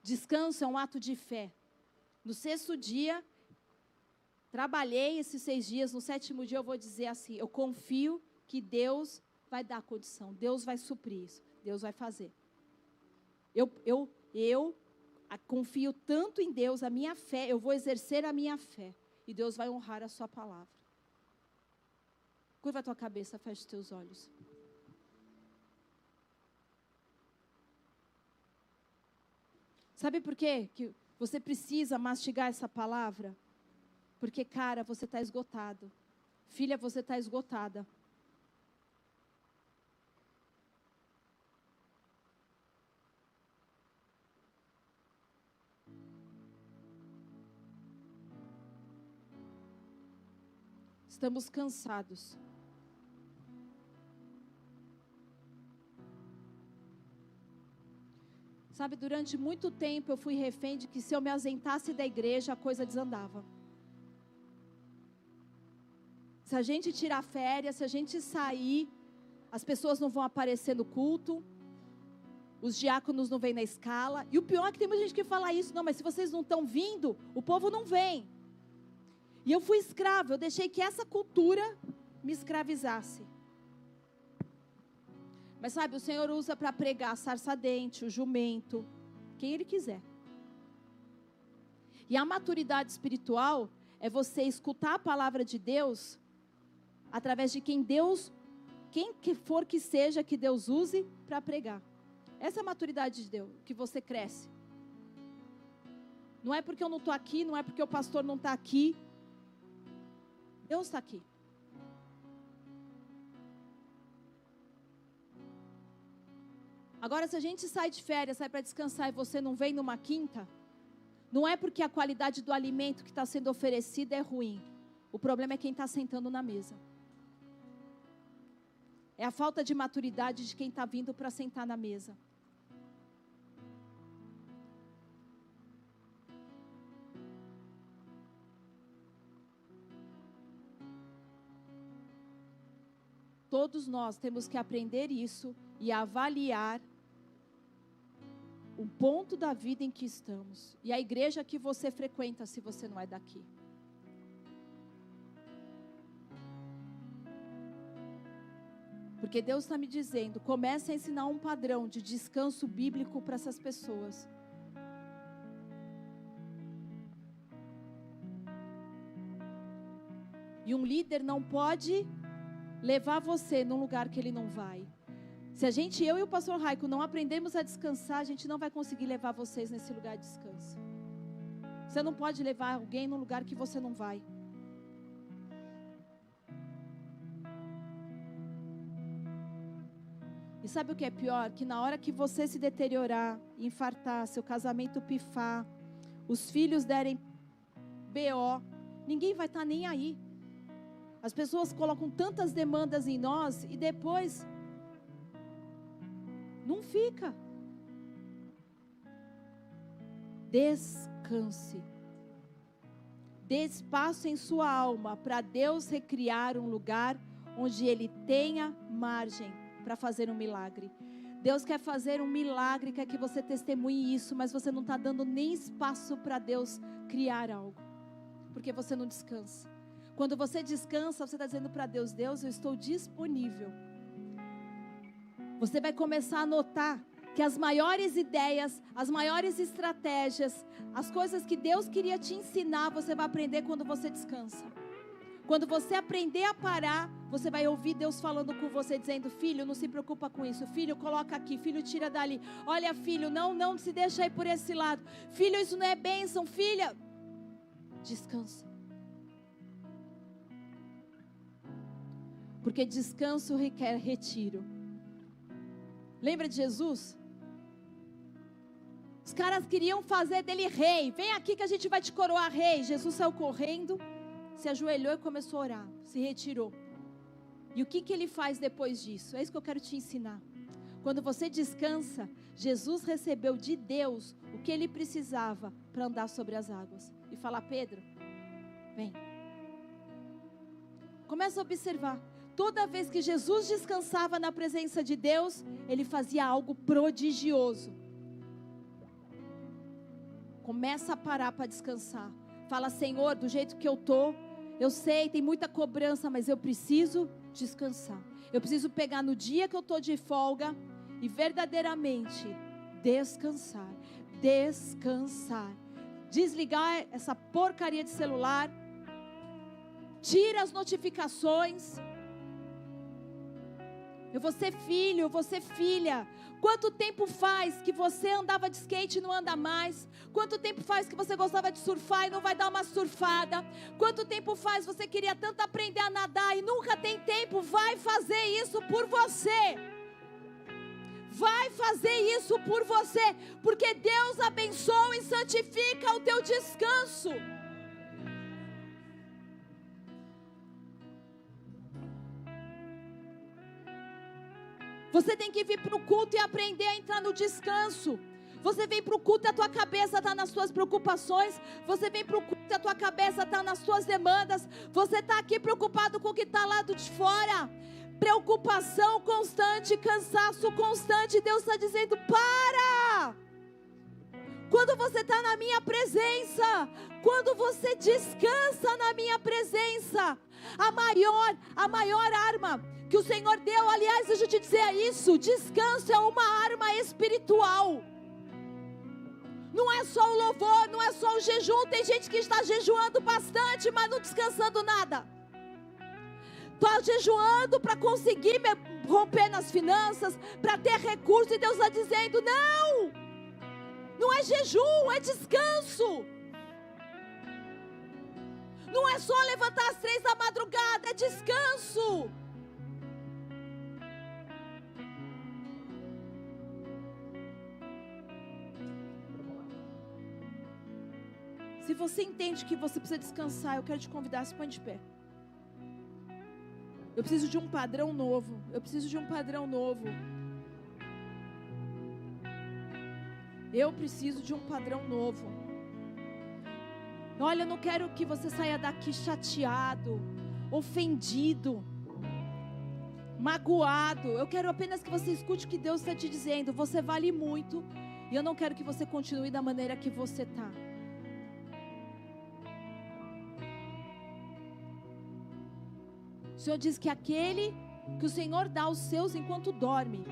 Descanso é um ato de fé. No 6º dia, trabalhei esses 6 dias, no 7º dia eu vou dizer assim, eu confio que Deus vai dar condição, Deus vai suprir isso, Deus vai fazer. Eu confio tanto em Deus, a minha fé, eu vou exercer a minha fé, e Deus vai honrar a sua palavra. Curva a tua cabeça, feche os teus olhos. Sabe por quê que você precisa mastigar essa palavra? Porque, cara, você está esgotado. Filha, você está esgotada. Estamos cansados. Sabe, durante muito tempo eu fui refém de que se eu me ausentasse da igreja, a coisa desandava. Se a gente tirar férias, se a gente sair, as pessoas não vão aparecer no culto, os diáconos não vêm na escala. E o pior é que tem muita gente que fala isso, não, mas se vocês não estão vindo, o povo não vem. E eu fui escravo, eu deixei que essa cultura me escravizasse. Mas sabe, o Senhor usa para pregar a sarça ardente, o jumento, quem Ele quiser. E a maturidade espiritual é você escutar a palavra de Deus através de quem que for que seja que Deus use para pregar. Essa é a maturidade de Deus, que você cresce. Não é porque eu não estou aqui, não é porque o pastor não está aqui. Deus está aqui. Agora, se a gente sai de férias, sai para descansar e você não vem numa quinta, não é porque a qualidade do alimento que está sendo oferecido é ruim. O problema é quem está sentando na mesa. É a falta de maturidade de quem está vindo para sentar na mesa. Todos nós temos que aprender isso e avaliar o ponto da vida em que estamos. E a igreja que você frequenta, se você não é daqui. Porque Deus está me dizendo, comece a ensinar um padrão de descanso bíblico para essas pessoas. E um líder não pode levar você num lugar que ele não vai. Se eu e o pastor Raico não aprendemos a descansar, a gente não vai conseguir levar vocês nesse lugar de descanso. Você não pode levar alguém num lugar que você não vai. E sabe o que é pior? Que na hora que você se deteriorar, infartar, seu casamento pifar, os filhos derem BO, ninguém vai estar nem aí. As pessoas colocam tantas demandas em nós e depois não fica. Descanse. Dê espaço em sua alma para Deus recriar um lugar onde Ele tenha margem para fazer um milagre. Deus quer fazer um milagre, quer que você testemunhe isso, mas você não está dando nem espaço para Deus criar algo, porque você não descansa. Quando você descansa, você está dizendo para Deus, Deus, eu estou disponível. Você vai começar a notar que as maiores ideias, as maiores estratégias, as coisas que Deus queria te ensinar, você vai aprender quando você descansa. Quando você aprender a parar, você vai ouvir Deus falando com você, dizendo, filho, não se preocupa com isso. Filho, coloca aqui. Filho, tira dali. Olha, filho, não se deixa ir por esse lado. Filho, isso não é bênção. Filha, descansa. Porque descanso requer retiro. Lembra de Jesus? Os caras queriam fazer dele rei. Vem aqui que a gente vai te coroar rei. Jesus saiu correndo, se ajoelhou e começou a orar. Se retirou. E o que ele faz depois disso? É isso que eu quero te ensinar. Quando você descansa, Jesus recebeu de Deus o que ele precisava para andar sobre as águas. E fala: Pedro, vem. Começa a observar. Toda vez que Jesus descansava na presença de Deus, ele fazia algo prodigioso. Começa a parar para descansar. Fala: Senhor, do jeito que eu estou, eu sei, tem muita cobrança, mas eu preciso descansar. Eu preciso pegar no dia que eu estou de folga e verdadeiramente descansar. Descansar. Desligar essa porcaria de celular. Tira as notificações. Eu vou ser filho, eu vou ser filha. Quanto tempo faz que você andava de skate e não anda mais? Quanto tempo faz que você gostava de surfar e não vai dar uma surfada? Quanto tempo faz você queria tanto aprender a nadar e nunca tem tempo? Vai fazer isso por você. Vai fazer isso por você, porque Deus abençoa e santifica o teu descanso. Você tem que vir para o culto e aprender a entrar no descanso. Você vem para o culto e a tua cabeça está nas suas preocupações. Você vem para o culto e a tua cabeça está nas suas demandas. Você está aqui preocupado com o que está lá de fora. Preocupação constante, cansaço constante. Deus está dizendo: para! Quando você está na minha presença, quando você descansa na minha presença, a maior arma que o Senhor deu, aliás, deixa eu te dizer isso: descanso é uma arma espiritual. Não é só o louvor, não é só o jejum. Tem gente que está jejuando bastante, mas não descansando nada. Está jejuando para conseguir romper nas finanças, para ter recursos, e Deus está dizendo: não, não é jejum, é descanso. Não é só levantar às 3 da madrugada, é descanso. Se você entende que você precisa descansar, eu quero te convidar, se põe de pé. Eu preciso de um padrão novo. Eu preciso de um padrão novo. Eu preciso de um padrão novo. Olha, eu não quero que você saia daqui chateado, ofendido, magoado. Eu quero apenas que você escute o que Deus está te dizendo. Você vale muito. E eu não quero que você continue da maneira que você está. O Senhor diz que aquele que o Senhor dá aos seus enquanto dorme.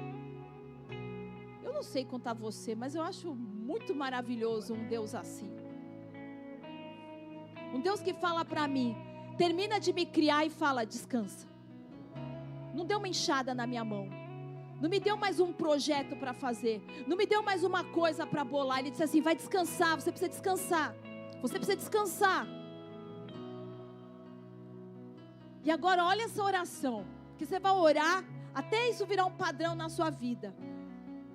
Eu não sei contar você, mas eu acho muito maravilhoso um Deus assim. Um Deus que fala para mim: termina de me criar e fala: descansa. Não deu uma enxada na minha mão. Não me deu mais um projeto para fazer. Não me deu mais uma coisa para bolar. Ele disse assim: vai descansar, você precisa descansar. Você precisa descansar. E agora olha essa oração, que você vai orar até isso virar um padrão na sua vida.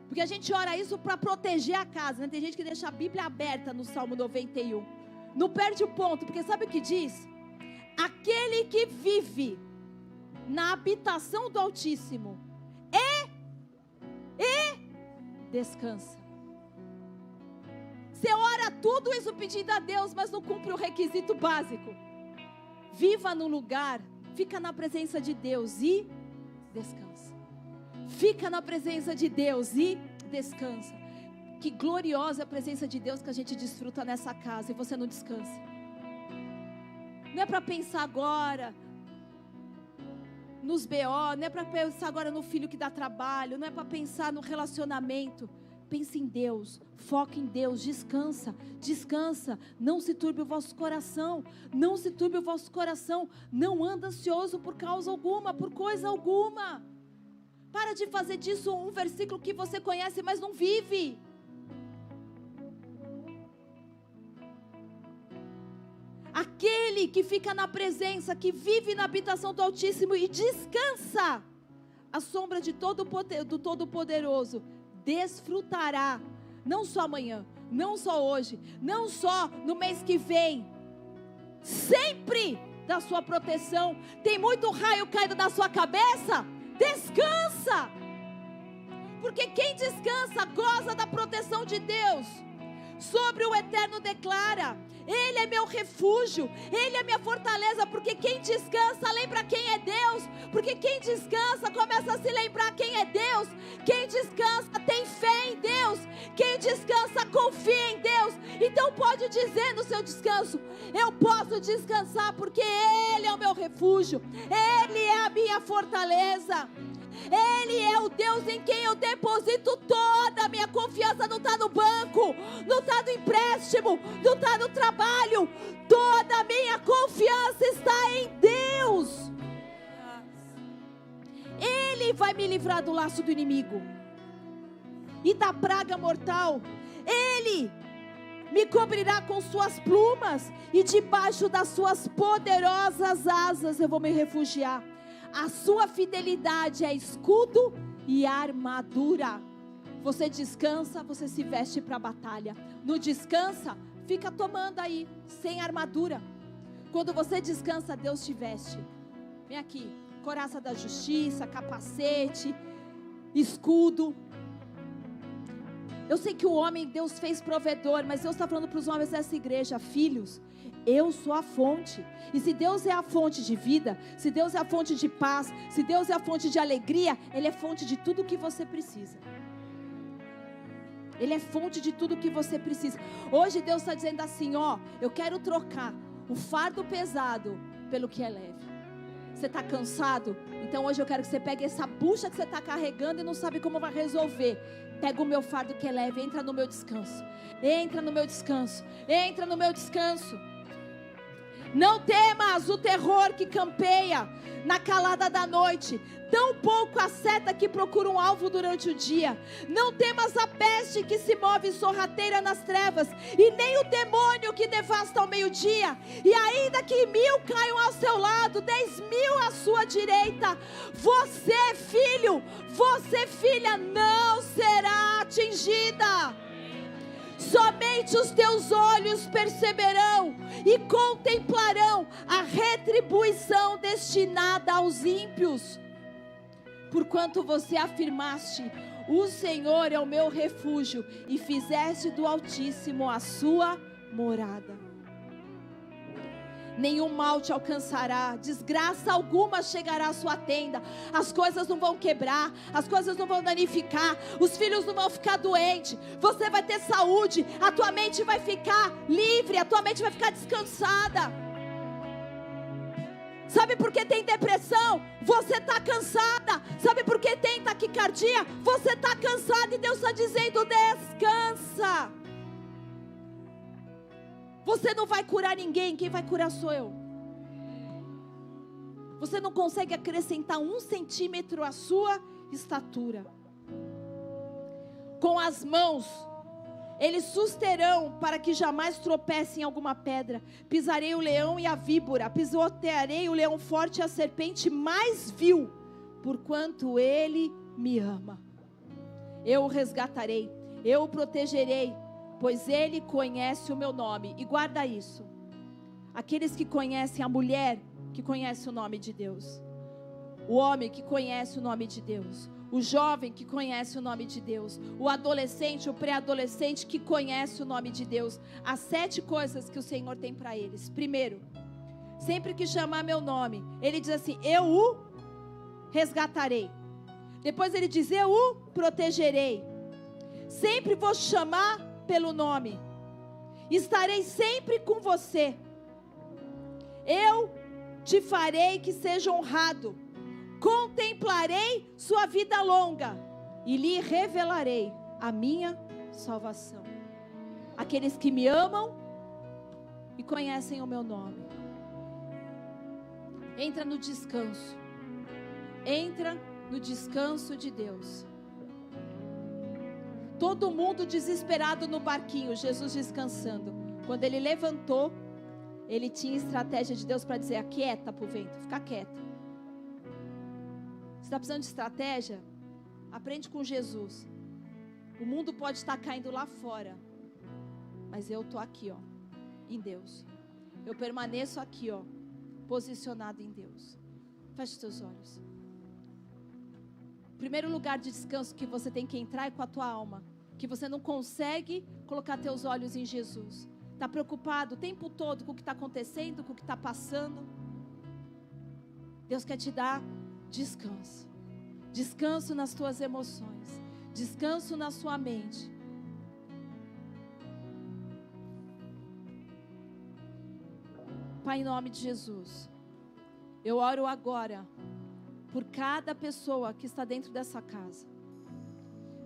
Porque a gente ora isso para proteger a casa, né? Tem gente que deixa a Bíblia aberta no Salmo 91. Não perde o ponto, porque sabe o que diz? Aquele que vive na habitação do Altíssimo e descansa. Você ora tudo isso pedindo a Deus, mas não cumpre o requisito básico. Viva no lugar, fica na presença de Deus e descansa. Fica na presença de Deus e descansa. Que gloriosa a presença de Deus que a gente desfruta nessa casa e você não descansa. Não é para pensar agora nos BO, não é para pensar agora no filho que dá trabalho, não é para pensar no relacionamento. Pense em Deus, foque em Deus, descansa, descansa, não se turbe o vosso coração, não se turbe o vosso coração, não anda ansioso por causa alguma, por coisa alguma. Para de fazer disso um versículo que você conhece, mas não vive. Aquele que fica na presença, que vive na habitação do Altíssimo e descansa à sombra de do Todo-Poderoso, desfrutará não só amanhã, não só hoje, não só no mês que vem, sempre da sua proteção. Tem muito raio caído na sua cabeça? Descansa, porque quem descansa goza da proteção de Deus. Sobre o Eterno declara: Ele é meu refúgio, Ele é minha fortaleza. Porque quem descansa lembra quem é Deus. Porque quem descansa começa a se lembrar quem é Deus. Quem descansa tem fé em Deus. Quem descansa confia em Deus. Então pode dizer no seu descanso: eu posso descansar porque Ele é o meu refúgio, Ele é a minha fortaleza. Ele é o Deus em quem eu deposito toda a minha confiança. Não está no banco, não está no empréstimo, não está no trabalho. Toda a minha confiança está em Deus. Ele vai me livrar do laço do inimigo e da praga mortal. Ele me cobrirá com suas plumas, e debaixo das suas poderosas asas eu vou me refugiar. A sua fidelidade é escudo e armadura. Você descansa, você se veste para a batalha. No descansa, fica tomando aí, sem armadura. Quando você descansa, Deus te veste. Vem aqui, coraça da justiça, capacete, escudo. Eu sei que o homem Deus fez provedor, mas Deus está falando para os homens dessa igreja: filhos, eu sou a fonte. E se Deus é a fonte de vida, se Deus é a fonte de paz, se Deus é a fonte de alegria, Ele é fonte de tudo que você precisa. Ele é fonte de tudo que você precisa. Hoje Deus está dizendo assim: ó, eu quero trocar o fardo pesado pelo que é leve. Você está cansado? Então hoje eu quero que você pegue essa bucha que você está carregando e não sabe como vai resolver. Pega o meu fardo que é leve, entra no meu descanso. Entra no meu descanso. Entra no meu descanso. Não temas o terror que campeia na calada da noite, tão pouco a seta que procura um alvo durante o dia. Não temas a peste que se move sorrateira nas trevas, e nem o demônio que devasta ao meio-dia. E ainda que 1000 caiam ao seu lado, 10.000 à sua direita, você, filho, você, filha, não será atingida. Somente os teus olhos perceberão e contemplarão a retribuição destinada aos ímpios. Porquanto você afirmaste: o Senhor é o meu refúgio, e fizeste do Altíssimo a sua morada. Nenhum mal te alcançará, desgraça alguma chegará à sua tenda. As coisas não vão quebrar, as coisas não vão danificar, os filhos não vão ficar doentes. Você vai ter saúde, a tua mente vai ficar livre, a tua mente vai ficar descansada. Sabe por que tem depressão? Você está cansada. Sabe por que tem taquicardia? Você está cansada, e Deus está dizendo: descansa. Você não vai curar ninguém, quem vai curar sou eu. Você não consegue acrescentar 1 centímetro à sua estatura. Com as mãos eles susterão para que jamais tropecem em alguma pedra. Pisarei o leão e a víbora, pisotearei o leão forte e a serpente mais vil, porquanto ele me ama. Eu o resgatarei, eu o protegerei, pois ele conhece o meu nome. E guarda isso: aqueles que conhecem, a mulher que conhece o nome de Deus, o homem que conhece o nome de Deus, o jovem que conhece o nome de Deus, o adolescente, o pré-adolescente que conhece o nome de Deus. As 7 coisas que o Senhor tem para eles. Primeiro, sempre que chamar meu nome, Ele diz assim: eu o resgatarei. Depois Ele diz: eu o protegerei. Sempre vou chamar pelo nome, estarei sempre com você, eu te farei que seja honrado, contemplarei sua vida longa e lhe revelarei a minha salvação. Aqueles que me amam e conhecem o meu nome. Entra no descanso, entra no descanso de Deus. Todo mundo desesperado no barquinho, Jesus descansando. Quando ele levantou, ele tinha estratégia de Deus para dizer: aquieta para o vento, fica quieto. Você está precisando de estratégia? Aprende com Jesus. O mundo pode estar caindo lá fora, mas eu estou aqui, ó, em Deus. Eu permaneço aqui, ó, posicionado em Deus. Feche seus olhos. O primeiro lugar de descanso que você tem que entrar é com a tua alma. Que você não consegue colocar teus olhos em Jesus. Está preocupado o tempo todo com o que está acontecendo, com o que está passando. Deus quer te dar descanso. Descanso nas tuas emoções. Descanso na sua mente. Pai, em nome de Jesus, eu oro agora por cada pessoa que está dentro dessa casa.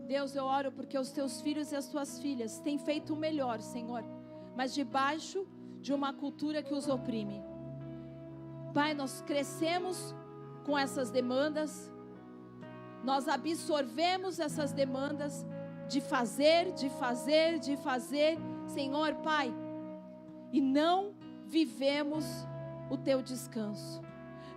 Deus, eu oro porque os teus filhos e as tuas filhas têm feito o melhor, Senhor, mas debaixo de uma cultura que os oprime. Pai, nós crescemos com essas demandas, nós absorvemos essas demandas de fazer, Senhor, Pai, e não vivemos o teu descanso.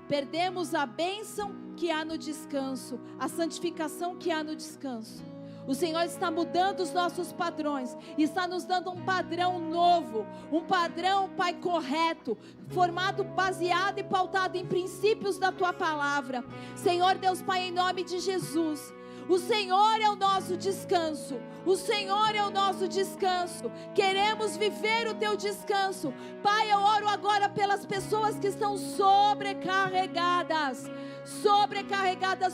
Perdemos a bênção que há no descanso, a santificação que há no descanso. O Senhor está mudando os nossos padrões, está nos dando um padrão novo, um padrão, Pai, correto, formado, baseado e pautado em princípios da Tua palavra. Senhor Deus, Pai, em nome de Jesus, o Senhor é o nosso descanso. O Senhor é o nosso descanso. Queremos viver o Teu descanso. Pai, eu oro agora pelas pessoas que estão sobrecarregadas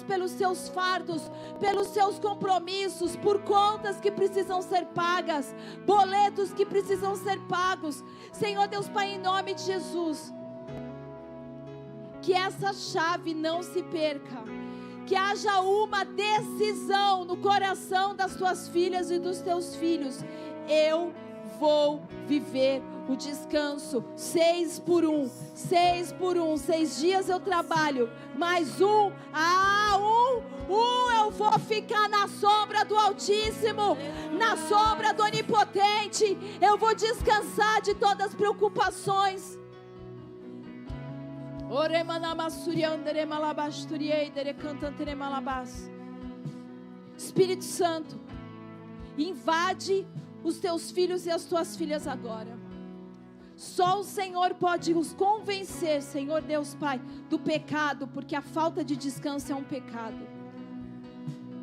pelos seus fardos, pelos seus compromissos, por contas que precisam ser pagas, boletos que precisam ser pagos. Senhor Deus, Pai, em nome de Jesus, que essa chave não se perca. Que haja uma decisão no coração das tuas filhas e dos teus filhos. Eu vou viver o descanso 6 por 1. 6 por 1. 6 dias eu trabalho, mais um eu vou ficar na sombra do Altíssimo, na sombra do Onipotente. Eu vou descansar de todas as preocupações. Espírito Santo, invade os teus filhos e as tuas filhas agora. Só o Senhor pode os convencer, Senhor Deus Pai, do pecado, porque a falta de descanso é um pecado.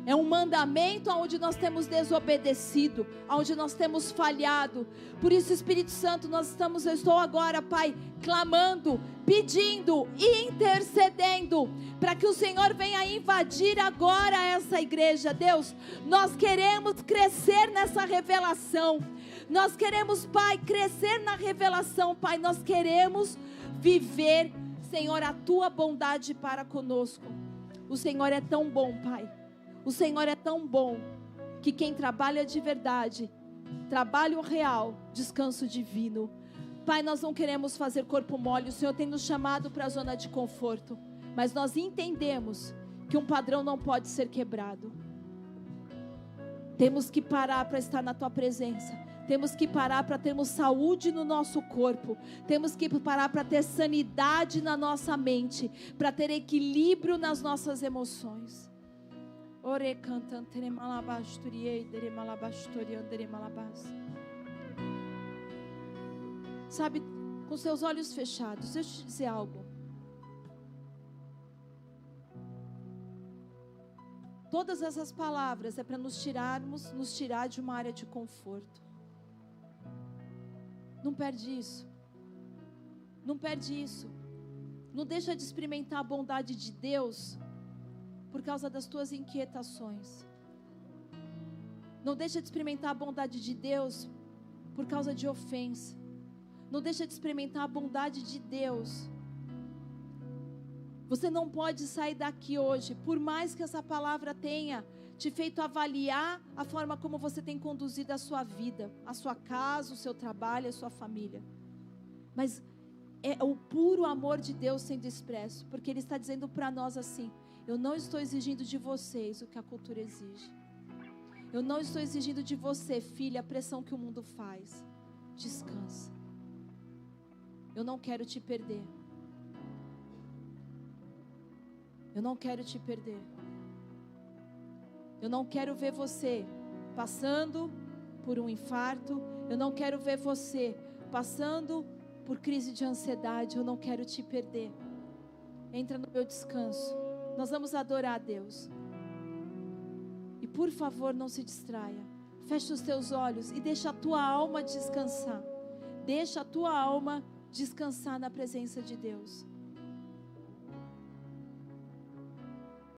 É um mandamento onde nós temos desobedecido, onde nós temos falhado. Por isso, Espírito Santo, eu estou agora, Pai, clamando, pedindo e intercedendo, para que o Senhor venha invadir agora essa igreja. Deus, nós queremos crescer nessa revelação. Nós queremos, Pai, crescer na revelação, Pai. Nós queremos viver, Senhor, a Tua bondade para conosco. O Senhor é tão bom, Pai. O Senhor é tão bom, que quem trabalha de verdade, trabalho real, descanso divino. Pai, nós não queremos fazer corpo mole. O Senhor tem nos chamado para a zona de conforto, mas nós entendemos que um padrão não pode ser quebrado. Temos que parar para estar na Tua presença. Temos que parar para termos saúde no nosso corpo. Temos que parar para ter sanidade na nossa mente, para ter equilíbrio nas nossas emoções. Sabe, com seus olhos fechados, deixa eu te dizer algo. Todas essas palavras é para nos tirar de uma área de conforto. Não perde isso. Não perde isso. Não deixa de experimentar a bondade de Deus por causa das tuas inquietações. Não deixa de experimentar a bondade de Deus por causa de ofensa. Não deixa de experimentar a bondade de Deus. Você não pode sair daqui hoje, por mais que essa palavra tenha te feito avaliar a forma como você tem conduzido a sua vida, a sua casa, o seu trabalho, a sua família. Mas é o puro amor de Deus sendo expresso, porque Ele está dizendo para nós assim: eu não estou exigindo de vocês o que a cultura exige. Eu não estou exigindo de você, filha, a pressão que o mundo faz. Descansa. Eu não quero te perder. Eu não quero te perder. Eu não quero ver você passando por um infarto. Eu não quero ver você passando por crise de ansiedade. Eu não quero te perder. Entra no meu descanso. Nós vamos adorar a Deus. E por favor, não se distraia. Feche os teus olhos e deixa a tua alma descansar. Deixa a tua alma descansar na presença de Deus.